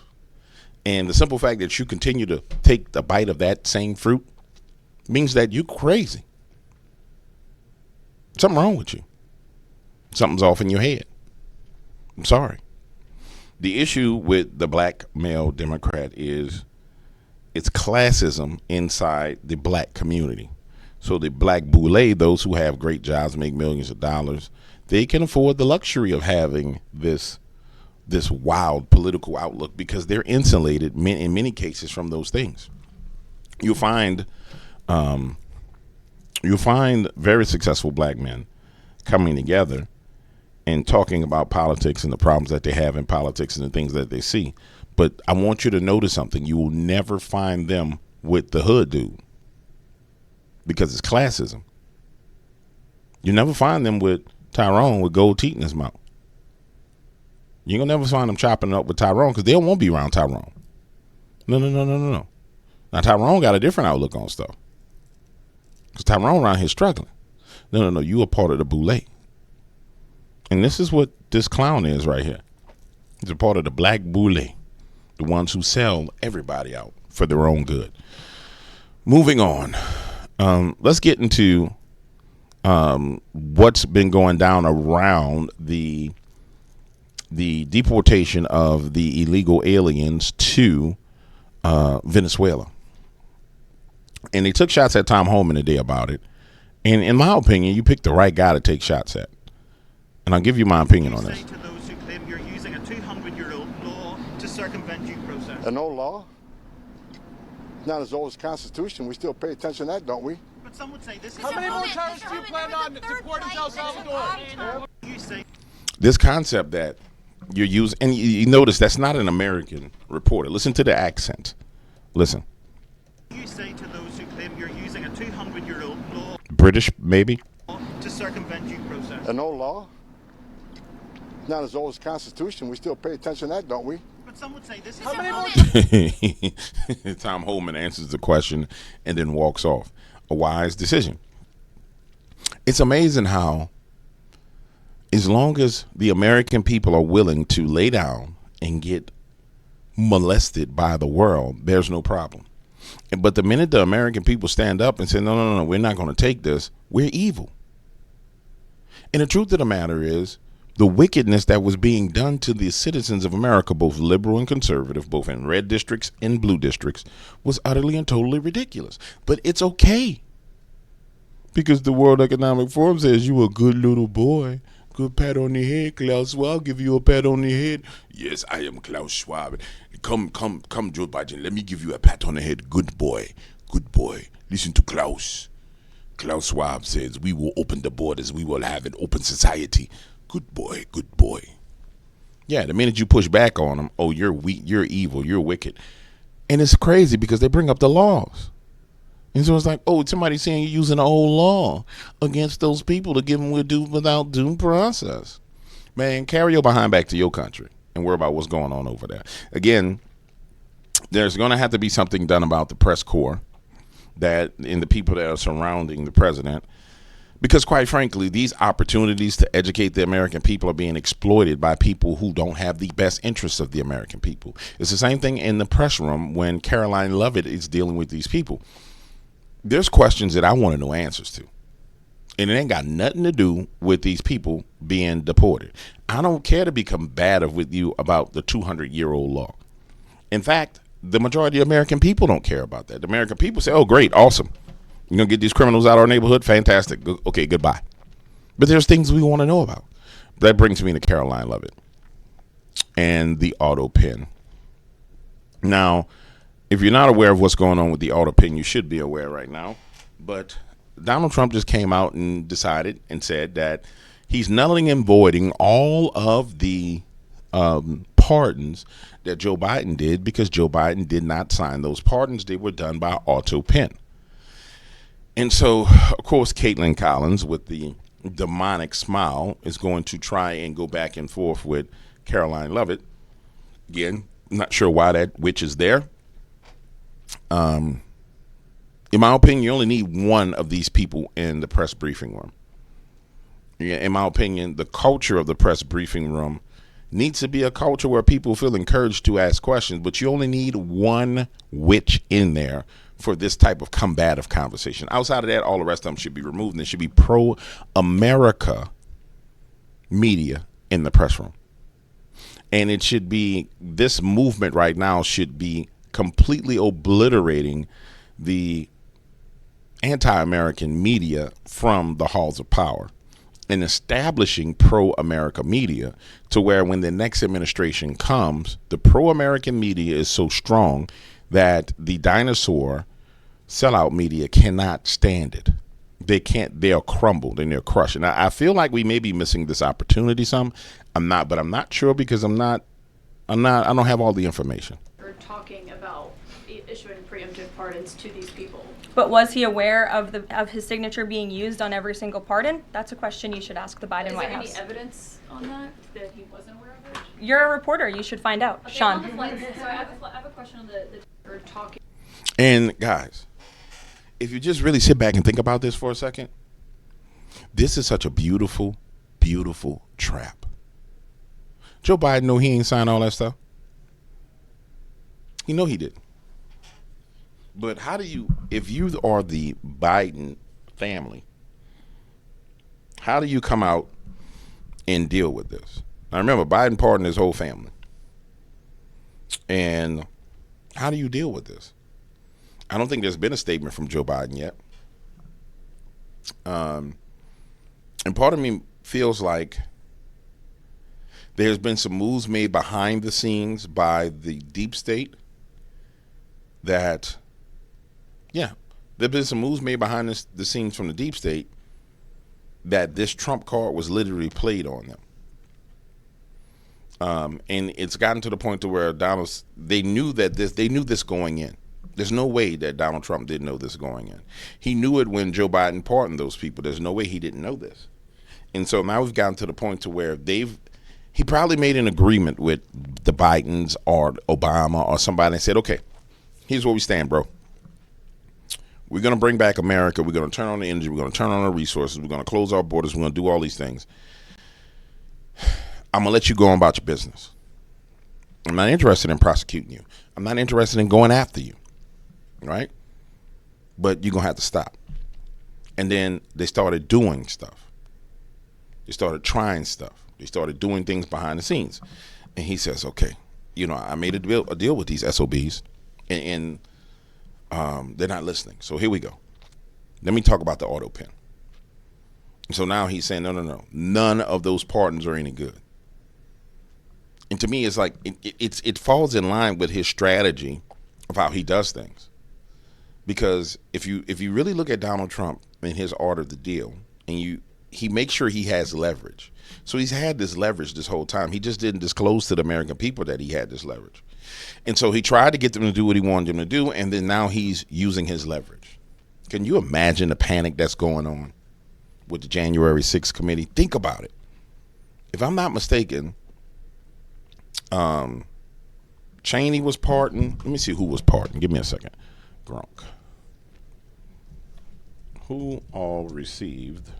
And the simple fact that you continue to take the bite of that same fruit means that you're crazy. Something wrong with you. Something's off in your head. I'm sorry. The issue with the black male Democrat is it's classism inside the black community. So the black boule, those who have great jobs, make millions of dollars, they can afford the luxury of having this wild political outlook because they're insulated in many cases from those things. You'll find very successful black men coming together and talking about politics and the problems that they have in politics and the things that they see. But I want you to notice something. You will never find them with the hood dude because it's classism. You never find them with Tyrone with gold teeth in his mouth. You're going to never find them chopping up with Tyrone because they don't want to be around Tyrone. No. Now, Tyrone got a different outlook on stuff. Because Tyrone around here struggling. No. You are part of the boule. And this is what this clown is right here. He's a part of the black boule. The ones who sell everybody out for their own good. Moving on. Let's get into what's been going down around the deportation of the illegal aliens to Venezuela. And they took shots at Tom Homan today about it. And in my opinion, you picked the right guy to take shots at. And I'll give you my opinion on this. To those who claim you're using a 200-year-old law to circumvent due process. An old law? Not as old as the Constitution. We still pay attention to that, don't we? But some would say this is... How many more terrorists do you plan on deporting to El Salvador? You say... This concept that you're using, and you notice that's not an American reporter. Listen to the accent. Listen. You say to those who claim you're using a 200-year-old law... British, maybe? ...to circumvent due process. An old law? Not as old as the Constitution. We still pay attention to that, don't we? But some would say this is... How many more... Tom Homan answers the question and then walks off. A wise decision. It's amazing how, as long as the American people are willing to lay down and get molested by the world, there's no problem. But the minute the American people stand up and say, no, we're not going to take this, we're evil. And the truth of the matter is, the wickedness that was being done to the citizens of America, both liberal and conservative, both in red districts and blue districts, was utterly and totally ridiculous. But it's okay. Because the World Economic Forum says you a good little boy. Good pat on the head, Klaus Schwab. I'll give you a pat on the head. Yes, I am Klaus Schwab. Come, Joe Biden. Let me give you a pat on the head. Good boy. Good boy. Listen to Klaus. Klaus Schwab says we will open the borders. We will have an open society. Good boy, good boy. Yeah, the minute you push back on them, oh, you're weak, you're evil, you're wicked. And it's crazy because they bring up the laws. And so it's like, oh, somebody's saying you're using an old law against those people to give them without due process. Man, carry your behind back to your country and worry about what's going on over there. Again, there's going to have to be something done about the press corps and the people that are surrounding the president. Because quite frankly, these opportunities to educate the American people are being exploited by people who don't have the best interests of the American people. It's the same thing in the press room when Caroline Lovett is dealing with these people. There's questions that I want to know answers to. And it ain't got nothing to do with these people being deported. I don't care to be combative with you about the 200-year-old law. In fact, the majority of American people don't care about that. The American people say, oh, great, awesome. You're going to get these criminals out of our neighborhood? Fantastic. Okay, goodbye. But there's things we want to know about. That brings me to Caroline Lovett and the autopen. Now, if you're not aware of what's going on with the autopen, you should be aware right now. But Donald Trump just came out and decided and said that he's nulling and voiding all of the pardons that Joe Biden did because Joe Biden did not sign those pardons. They were done by autopen. And so, of course, Caitlin Collins, with the demonic smile, is going to try and go back and forth with Caroline Lovett. Again, not sure why that witch is there. In my opinion, you only need one of these people in the press briefing room. In my opinion, the culture of the press briefing room needs to be a culture where people feel encouraged to ask questions, but you only need one witch in there for this type of combative conversation. Outside of that, all the rest of them should be removed, and there should be pro-America media in the press room. And it should be, this movement right now should be completely obliterating the anti-American media from the halls of power and establishing pro-America media to where when the next administration comes, the pro-American media is so strong that the dinosaur sellout media cannot stand it. They're crumbled and they're crushed. And I feel like we may be missing this opportunity I'm not sure because I don't have all the information. Or talking about issuing preemptive pardons to these people. But was he aware of his signature being used on every single pardon? That's a question you should ask the Biden White House. Is there any evidence on that he wasn't aware of it? You're a reporter. You should find out. Okay, Sean. so I have a question on the talking. And guys, if you just really sit back and think about this for a second, this is such a beautiful, beautiful trap. Joe Biden know he ain't signed all that stuff. He know he did. But how do you, if you are the Biden family, how do you come out and deal with this? Now remember, Biden pardoned his whole family. And how do you deal with this? I don't think there's been a statement from Joe Biden yet. And part of me feels like there's been some moves made behind the scenes by the deep state that, yeah, there's been some moves made behind the scenes from the deep state that this Trump card was literally played on them. And it's gotten to the point to where they knew this going in. There's no way that Donald Trump didn't know this going in. He knew it when Joe Biden pardoned those people. There's no way he didn't know this. And so now we've gotten to the point to where he probably made an agreement with the Bidens or Obama or somebody and said, okay, here's where we stand, bro. We're going to bring back America. We're going to turn on the energy. We're going to turn on our resources. We're going to close our borders. We're going to do all these things. I'm going to let you go on about your business. I'm not interested in prosecuting you. I'm not interested in going after you. Right? But you're going to have to stop. And then they started doing stuff. They started trying stuff. They started doing things behind the scenes. And he says, okay, I made a deal with these SOBs and they're not listening. So here we go. Let me talk about the autopen. So now he's saying, no. None of those pardons are any good. And to me, it's like it falls in line with his strategy of how he does things. Because if you really look at Donald Trump and his art of the deal, and he makes sure he has leverage. So he's had this leverage this whole time. He just didn't disclose to the American people that he had this leverage. And so he tried to get them to do what he wanted them to do, and then now he's using his leverage. Can you imagine the panic that's going on with the January 6th committee? Think about it. If I'm not mistaken, Cheney was pardoned. Let me see who was pardoned. Give me a second. Gronk. Who all received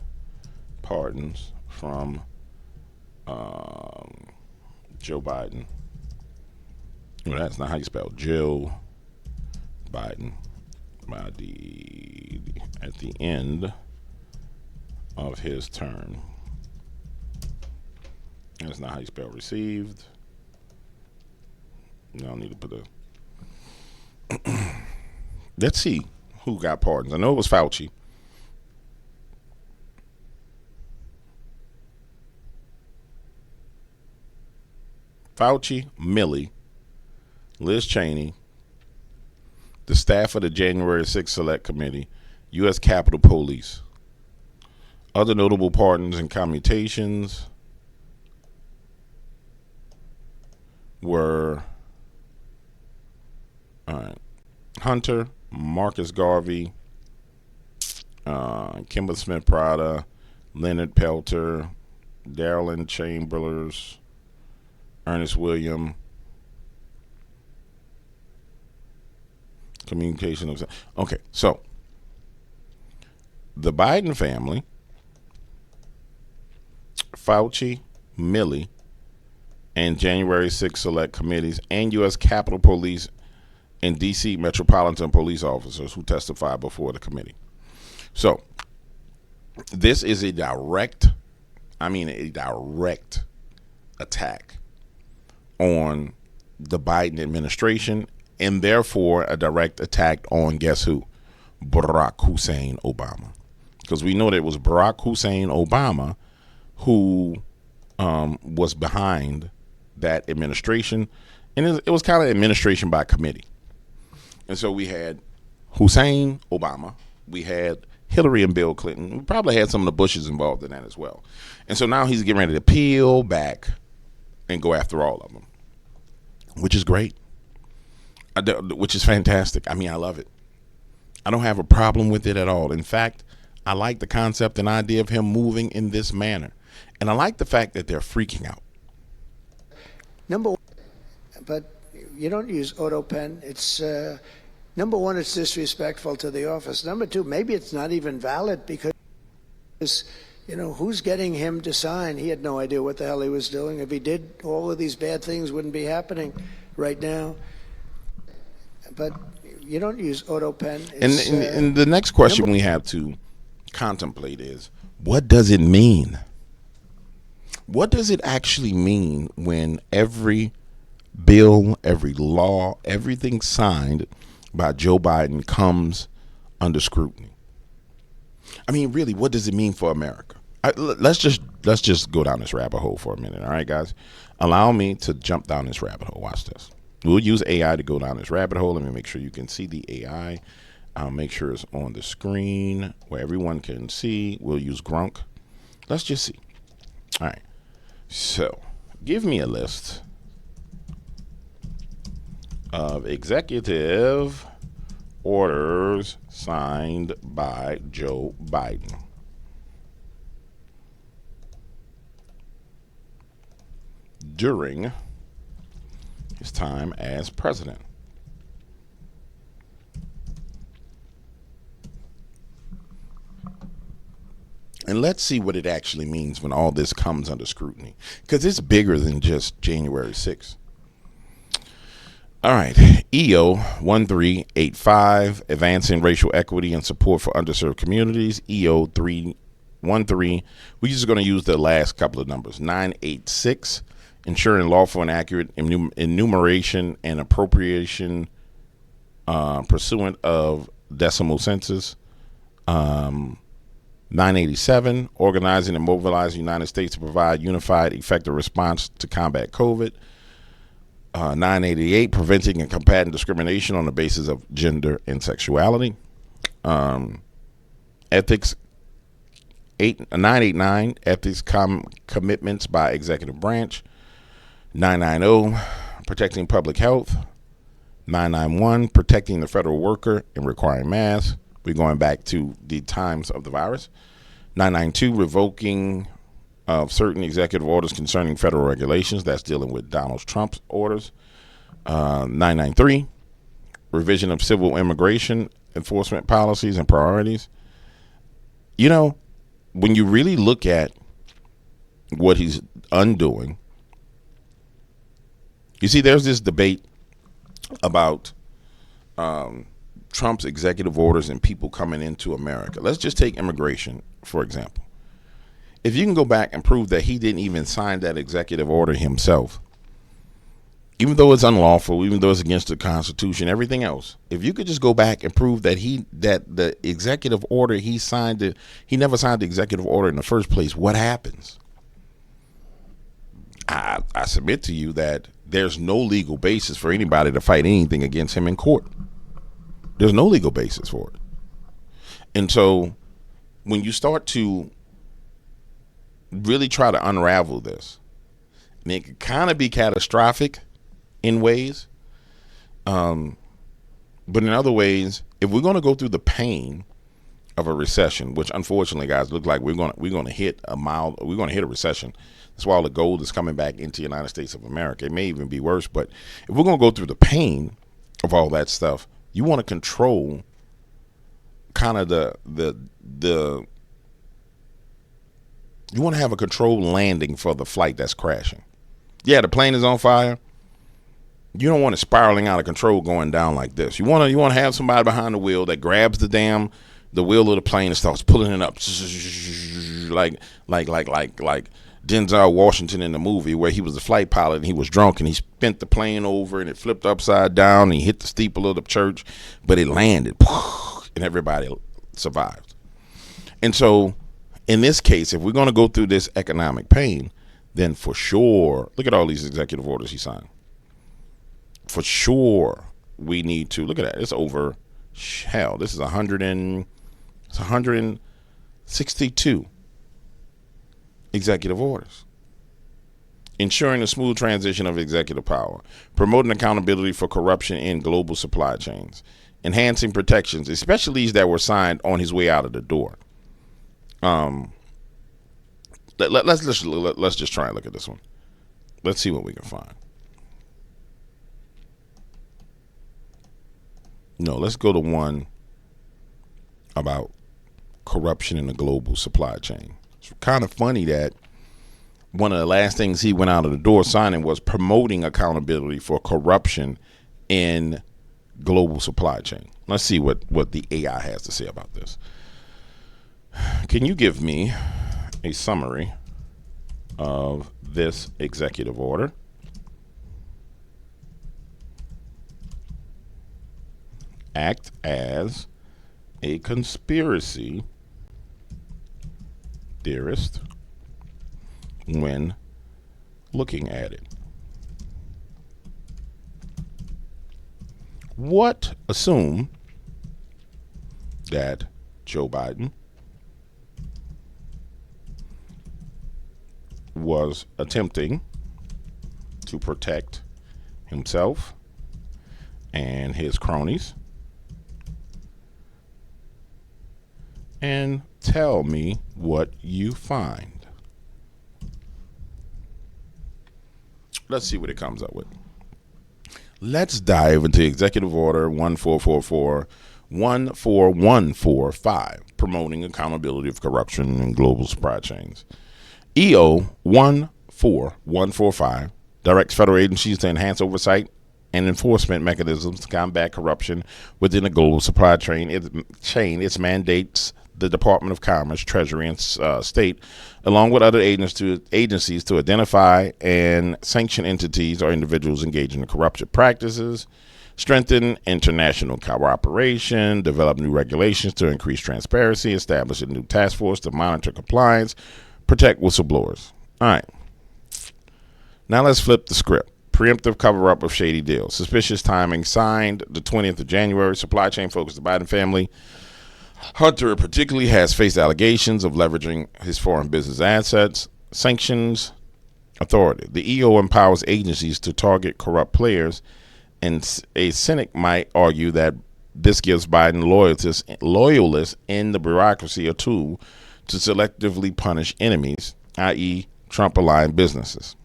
pardons from Joe Biden? Well, that's not how you spell Joe Biden. At the end of his term. That's not how you spell received. No, I need to put let's see who got pardons. I know it was Fauci. Fauci, Milley, Liz Cheney, the staff of the January 6th Select Committee, U.S. Capitol Police. Other notable pardons and commutations were Hunter, Marcus Garvey, Kimball Smith Prada, Leonard Pelter, Darylyn Chambers, Ernest William, communication of. Okay, so the Biden family, Fauci, Milley, and January 6th Select Committees, and U.S. Capitol Police and D.C. Metropolitan Police officers who testified before the committee. So this is a direct attack on the Biden administration, and therefore a direct attack on, guess who? Barack Hussein Obama. Because we know that it was Barack Hussein Obama who was behind that administration, and it was kind of administration by committee. And so we had Hussein Obama, we had Hillary and Bill Clinton, we probably had some of the Bushes involved in that as well. And so now he's getting ready to peel back and go after all of them, which is great, which is fantastic. I mean, I love it. I don't have a problem with it at all. In fact, I like the concept and idea of him moving in this manner. And I like the fact that they're freaking out. Number one, but you don't use autopen. It's number one, it's disrespectful to the office. Number two, maybe it's not even valid because, who's getting him to sign? He had no idea what the hell he was doing. If he did, all of these bad things wouldn't be happening right now. But you don't use autopen. And the next question we have to contemplate is, what does it mean? What does it actually mean when every bill, every law, everything signed by Joe Biden comes under scrutiny? I mean, really, what does it mean for America? Let's just go down this rabbit hole for a minute. All right, guys, allow me to jump down this rabbit hole. Watch this. We'll use AI to go down this rabbit hole. Let me make sure you can see the AI. I'll make sure it's on the screen where everyone can see. We'll use Grunk. Let's just see. All right. So give me a list of executive orders signed by Joe Biden. During his time as president. And let's see what it actually means when all this comes under scrutiny, because it's bigger than just January 6th. All right, EO 1385, advancing racial equity and support for underserved communities. EO 313, we're just going to use the last couple of numbers. 986, ensuring lawful and accurate enumeration and appropriation pursuant of decimal census. 987, organizing and mobilizing the United States to provide unified, effective response to combat COVID. 988, preventing and combating discrimination on the basis of gender and sexuality. Ethics 989, ethics commitments by executive branch. 990, protecting public health. 991, protecting the federal worker and requiring masks. We're going back to the times of the virus. 992, revoking of certain executive orders concerning federal regulations. That's dealing with Donald Trump's orders. 993, revision of civil immigration enforcement policies and priorities. You know, when you really look at what he's undoing, you see there's this debate about Trump's executive orders and people coming into America. Let's just take immigration, for example. If you can go back and prove that he didn't even sign that executive order himself, even though it's unlawful, even though it's against the Constitution, everything else, if you could just go back and prove that the executive order he signed, he never signed the executive order in the first place, what happens? I submit to you that there's no legal basis for anybody to fight anything against him in court. There's no legal basis for it. And so when you start to really try to unravel this, and it can kind of be catastrophic in ways, but in other ways, if we're going to go through the pain of a recession, which unfortunately, guys, look like we're going to hit a recession. That's why all the gold is coming back into the United States of America. It may even be worse, but if we're going to go through the pain of all that stuff, you want to control kind of the you want to have a controlled landing for the flight that's crashing. Yeah, the plane is on fire. You don't want it spiraling out of control going down like this. You want to have somebody behind the wheel that grabs the wheel of the plane and starts pulling it up like Denzel Washington in the movie where he was a flight pilot and he was drunk and he spent the plane over and it flipped upside down and he hit the steeple of the church, but it landed and everybody survived. And so in this case, if we're going to go through this economic pain, then for sure, look at all these executive orders he signed. For sure, we need to look at that. It's over. Hell, this is 162 executive orders. Ensuring a smooth transition of executive power, promoting accountability for corruption in global supply chains, enhancing protections, especially these that were signed on his way out of the door. Let's just try and look at this one. Let's see what we can find. No, let's go to one about corruption in the global supply chain. It's kind of funny that one of the last things he went out of the door signing was promoting accountability for corruption in global supply chain. Let's see what the AI has to say about this. Can you give me a summary of this executive order? Act as a conspiracy theorist when looking at it. Assume that Joe Biden was attempting to protect himself and his cronies, and tell me what you find. Let's see what it comes up with. Let's dive into Executive Order 14145, promoting accountability of corruption in global supply chains. EO 14145 directs federal agencies to enhance oversight and enforcement mechanisms to combat corruption within the global supply chain. Its mandates the Department of Commerce, Treasury, and State, along with other agencies to identify and sanction entities or individuals engaging in corruption practices, strengthen international cooperation, develop new regulations to increase transparency, establish a new task force to monitor compliance, protect whistleblowers. All right. Now let's flip the script. Preemptive cover-up of shady deals. Suspicious timing. Signed the 20th of January. Supply chain focused the Biden family. Hunter particularly has faced allegations of leveraging his foreign business assets. Sanctions authority. The EO empowers agencies to target corrupt players, and a cynic might argue that this gives Biden loyalists in the bureaucracy a tool to selectively punish enemies, i.e. Trump-aligned businesses.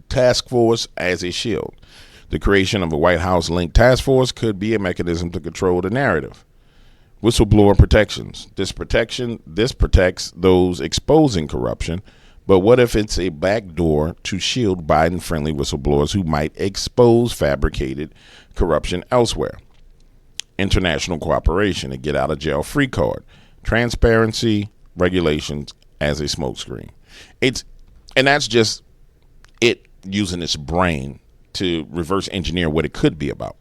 Task force as a shield. The creation of a White House-linked task force could be a mechanism to control the narrative. Whistleblower protections. This protects those exposing corruption, but what if it's a backdoor to shield Biden-friendly whistleblowers who might expose fabricated corruption elsewhere? International cooperation, a get-out-of-jail-free card. Transparency, regulations as a smokescreen. And that's just it using its brain to reverse engineer what it could be about.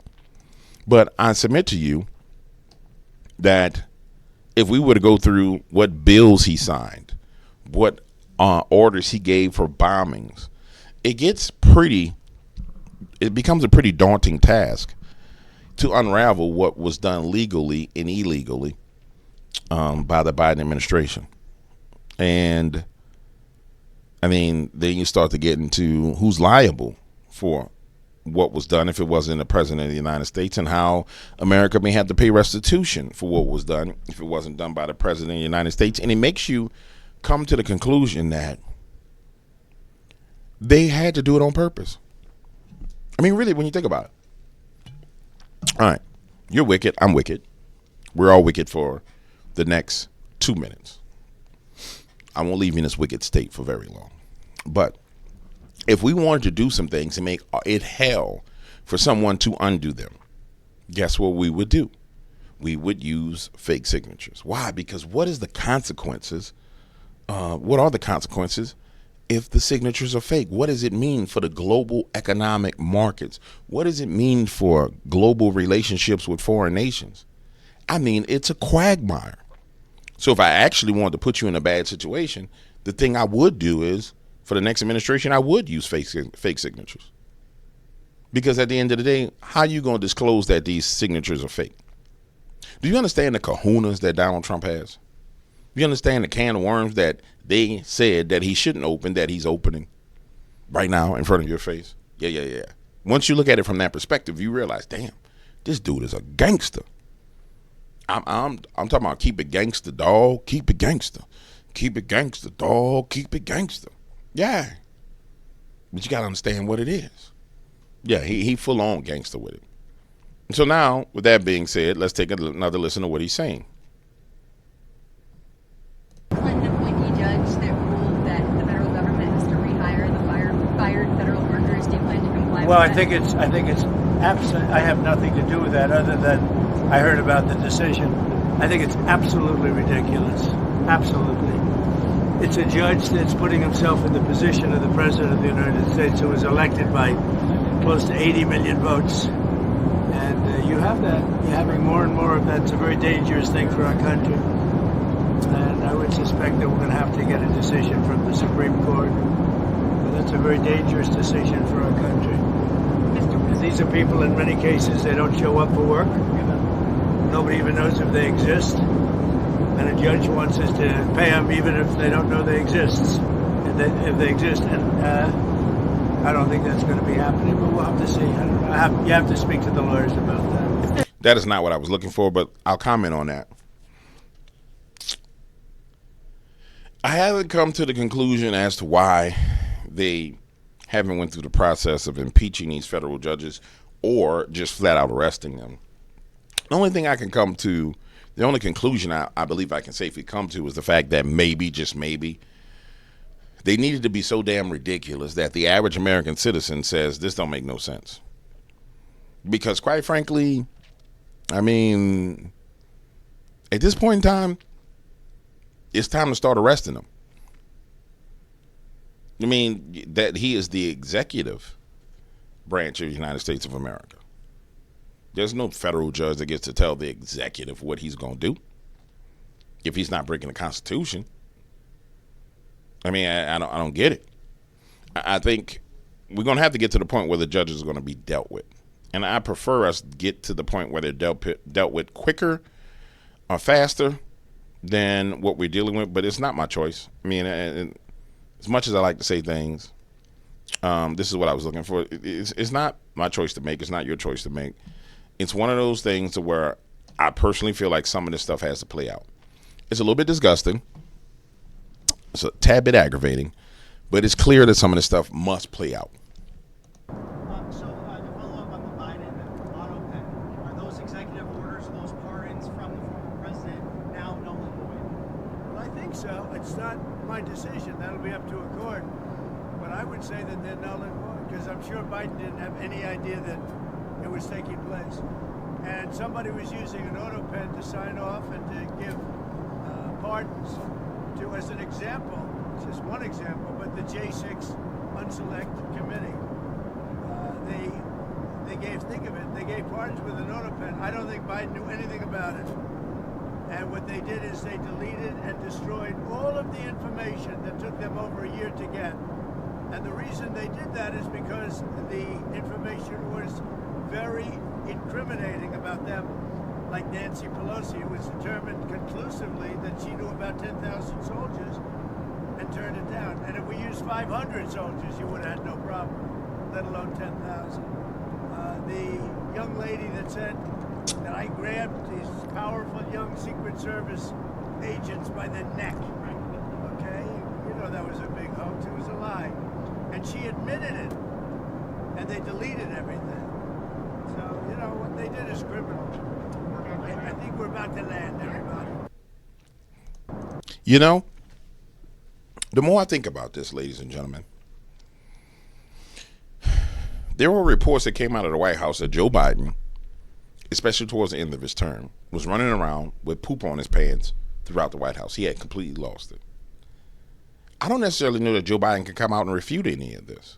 But I submit to you that if we were to go through what bills he signed, what orders he gave for bombings, it becomes a pretty daunting task to unravel what was done legally and illegally by the Biden administration. And I mean, then you start to get into who's liable for what was done if it wasn't the president of the United States, and how America may have to pay restitution for what was done if it wasn't done by the president of the United States. And it makes you come to the conclusion that they had to do it on purpose. I mean, really, when you think about it. All right, you're wicked, I'm wicked. We're all wicked for the next 2 minutes. I won't leave you in this wicked state for very long. But if we wanted to do some things and make it hell for someone to undo them, guess what we would do? We would use fake signatures. Why? Because what is the consequences? What are the consequences if the signatures are fake? What does it mean for the global economic markets? What does it mean for global relationships with foreign nations? I mean, it's a quagmire. So if I actually wanted to put you in a bad situation, the thing I would do is, for the next administration, I would use fake signatures. Because at the end of the day, how are you going to disclose that these signatures are fake? Do you understand the kahunas that Donald Trump has? Do you understand the can of worms that they said that he shouldn't open, that he's opening right now in front of your face? Yeah. Once you look at it from that perspective, you realize, damn, this dude is a gangster. I'm talking about keep it gangster, dog. Keep it gangster. Keep it gangster, dog. Keep it gangster. Yeah. But you got to understand what it is. Yeah, he full on gangster with it. So now, with that being said, let's take another listen to what he's saying. Clinton appointee judge that ruled that the federal government has to rehire the fired federal workers. Do you plan to comply with that? Well, I think it's I have nothing to do with that other than I heard about the decision. I think it's absolutely ridiculous. Absolutely. It's a judge that's putting himself in the position of the President of the United States, who was elected by close to 80 million votes. And you have that. You're having more and more of that. It's a very dangerous thing for our country. And I would suspect that we're going to have to get a decision from the Supreme Court. But that's a very dangerous decision for our country. And these are people, in many cases, they don't show up for work. Nobody even knows if they exist. And a judge wants us to pay them even if they don't know they exist. If they exist. And I don't think that's going to be happening, but we'll have to see. You have to speak to the lawyers about that. That is not what I was looking for, but I'll comment on that. I haven't come to the conclusion as to why they haven't went through the process of impeaching these federal judges or just flat out arresting them. The only thing I can come to, the only conclusion I believe I can safely come to is the fact that maybe, just maybe, they needed to be so damn ridiculous that the average American citizen says this don't make no sense. Because quite frankly, I mean, at this point in time, it's time to start arresting them. I mean, that he is the executive branch of the United States of America. There's no federal judge that gets to tell the executive what he's going to do if he's not breaking the Constitution. I mean, I don't get it. I think we're going to have to get to the point where the judges are going to be dealt with. And I prefer us get to the point where they're dealt with quicker or faster than what we're dealing with. But it's not my choice. I mean, as much as I like to say things, this is what I was looking for. It's not my choice to make. It's not your choice to make. It's one of those things to where I personally feel like some of this stuff has to play out. It's a little bit disgusting. It's a tad bit aggravating, but it's clear that some of this stuff must play out. To follow up on the Biden autopen, are those executive orders, those pardons from the former president now null and void? Well, I think so. It's not my decision. That'll be up to a court. But I would say that they're null and void because I'm sure Biden didn't have any idea that it was taking place. And somebody was using an autopen to sign off and to give pardons to, as an example, just one example, but the J6 Unselect Committee. They gave pardons with an autopen. I don't think Biden knew anything about it. And what they did is they deleted and destroyed all of the information that took them over a year to get. And the reason they did that is because the information was very incriminating about them. Like Nancy Pelosi, it was determined conclusively that she knew about 10,000 soldiers and turned it down. And if we used 500 soldiers, you would have had no problem, let alone 10,000. The young lady that said that I grabbed these powerful young Secret Service agents by the neck, okay? You know that was a big hoax. It was a lie. And she admitted it. And they deleted everything. So, you know, what they did is criminal. I think we're about to land, everybody. You know, the more I think about this, ladies and gentlemen, there were reports that came out of the White House that Joe Biden, especially towards the end of his term, was running around with poop on his pants throughout the White House. He had completely lost it. I don't necessarily know that Joe Biden can come out and refute any of this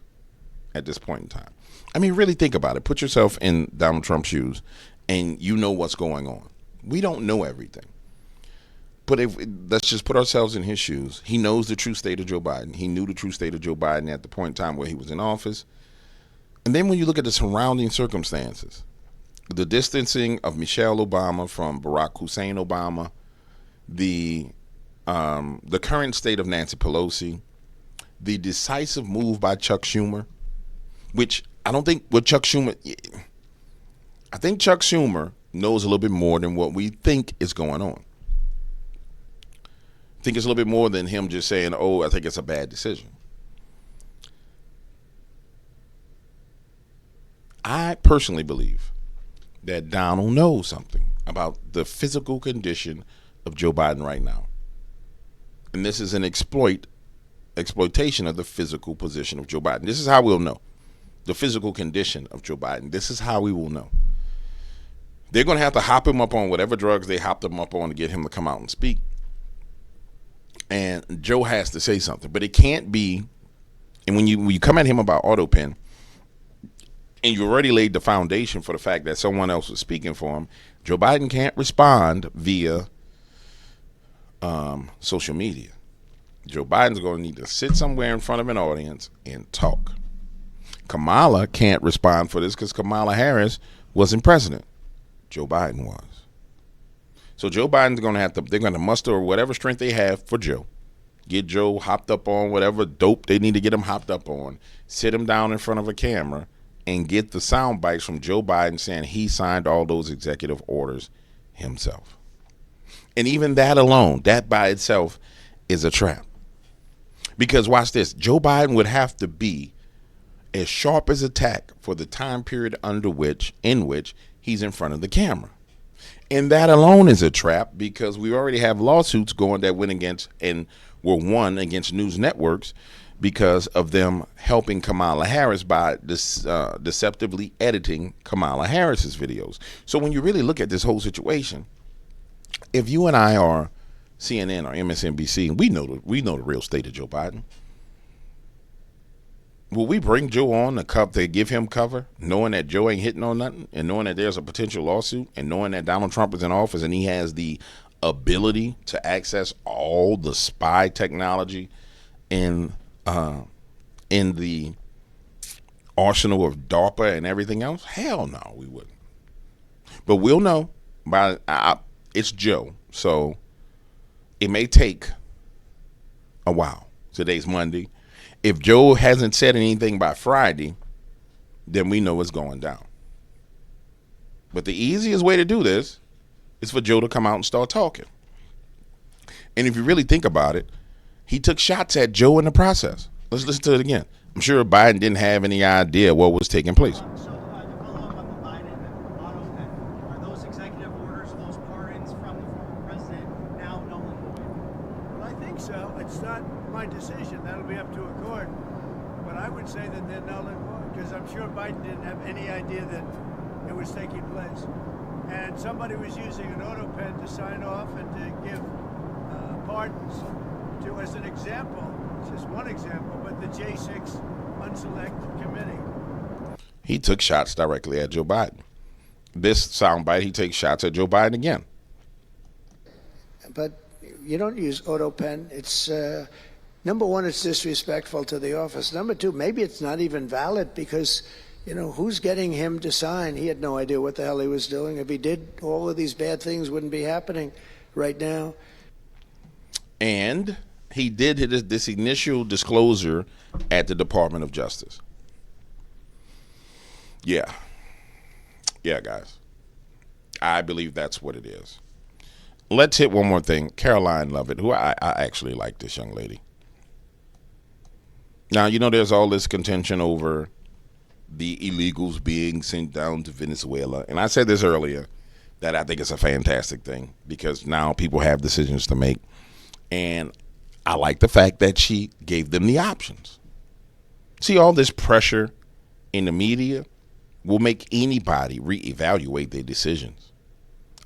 at this point in time. I mean, really think about it. Put yourself in Donald Trump's shoes and you know what's going on. We don't know everything. But let's just put ourselves in his shoes. He knows the true state of Joe Biden. He knew the true state of Joe Biden at the point in time where he was in office. And then when you look at the surrounding circumstances, the distancing of Michelle Obama from Barack Hussein Obama, the current state of Nancy Pelosi, the decisive move by Chuck Schumer, which I don't think what Chuck Schumer, I think Chuck Schumer knows a little bit more than what we think is going on. I think it's a little bit more than him just saying, oh, I think it's a bad decision. I personally believe that Donald knows something about the physical condition of Joe Biden right now. And this is an exploitation of the physical position of Joe Biden. This is how we'll know. the physical condition of Joe Biden, this is how we will know. They're going to have to hop him up on whatever drugs they hopped him up on to get him to come out and speak. And Joe has to say something, but it can't be. And when you come at him about autopen, and you already laid the foundation for the fact that someone else was speaking for him, Joe Biden can't respond via social media. Joe Biden's going to need to sit somewhere in front of an audience and talk. Kamala can't respond for this because Kamala Harris wasn't president. Joe Biden was. So Joe Biden's going to have to, they're going to muster whatever strength they have for Joe. Get Joe hopped up on whatever dope they need to get him hopped up on. Sit him down in front of a camera and get the sound bites from Joe Biden saying he signed all those executive orders himself. And even that alone, that by itself is a trap. Because watch this, Joe Biden would have to be as sharp as a tack for the time period in which he's in front of the camera. And that alone is a trap because we already have lawsuits going that went against and were won against news networks because of them helping Kamala Harris by deceptively editing Kamala Harris's videos. So when you really look at this whole situation, if you and I are CNN or MSNBC, and we know the real state of Joe Biden, will we bring Joe on to give him cover, knowing that Joe ain't hitting on nothing, and knowing that there's a potential lawsuit, and knowing that Donald Trump is in office and he has the ability to access all the spy technology in the arsenal of DARPA and everything else? Hell no, we wouldn't. But we'll know by it's Joe, so it may take a while. Today's Monday. If Joe hasn't said anything by Friday, then we know it's going down. But the easiest way to do this is for Joe to come out and start talking. And if you really think about it, he took shots at Joe in the process. Let's listen to it again. I'm sure Biden didn't have any idea what was taking place. So to follow up on the Biden autopen, are those executive orders, those pardons from the former president now null and void? Well, I think so. It's not my decision. That'll be up to a court. But I would say that they're null and void because I'm sure Biden didn't have any idea that it was taking place. And somebody was using an autopen to sign off and to give pardons to, as an example, just one example, but the J6 Unselect Committee. He took shots directly at Joe Biden. This soundbite, he takes shots at Joe Biden again. But you don't use autopen. It's number one, it's disrespectful to the office. Number two, maybe it's not even valid because, you know, who's getting him to sign? He had no idea what the hell he was doing. If he did, all of these bad things wouldn't be happening right now. And he did this initial disclosure at the Department of Justice. Yeah, guys. I believe that's what it is. Let's hit one more thing. Caroline Lovett, who I actually like this young lady. Now, you know, there's all this contention over the illegals being sent down to Venezuela. And I said this earlier, that I think it's a fantastic thing because now people have decisions to make. And I like the fact that she gave them the options. See, all this pressure in the media will make anybody reevaluate their decisions.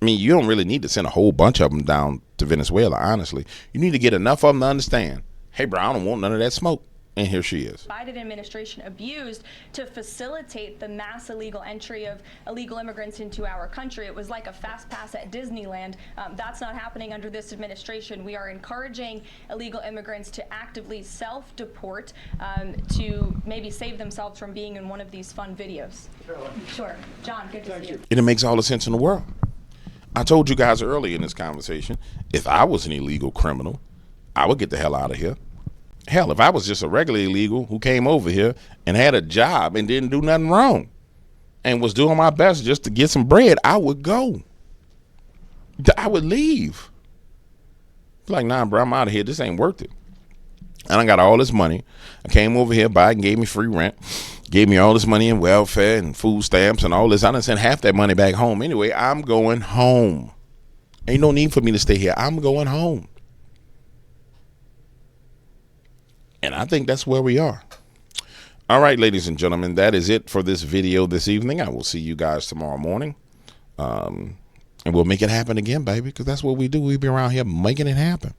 I mean, you don't really need to send a whole bunch of them down to Venezuela, honestly. You need to get enough of them to understand, hey, bro, I don't want none of that smoke. And here she is. Biden administration abused to facilitate the mass illegal entry of illegal immigrants into our country. It was like a fast pass at Disneyland. That's not happening under this administration. We are encouraging illegal immigrants to actively self-deport to maybe save themselves from being in one of these fun videos. Sure. John, good to see you. And it makes all the sense in the world. I told you guys earlier in this conversation, if I was an illegal criminal, I would get the hell out of here. Hell, if I was just a regular illegal who came over here and had a job and didn't do nothing wrong and was doing my best just to get some bread, I would go. I would leave. Like, nah, bro, I'm out of here. This ain't worth it. And I got all this money. I came over here, Biden gave me free rent, gave me all this money in welfare and food stamps and all this. I done sent half that money back home. Anyway, I'm going home. Ain't no need for me to stay here. I'm going home. And I think that's where we are. All right, ladies and gentlemen, that is it for this video this evening. I will see you guys tomorrow morning. And we'll make it happen again, baby, because that's what we do. We be around here making it happen.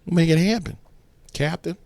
We'll make it happen. Captain.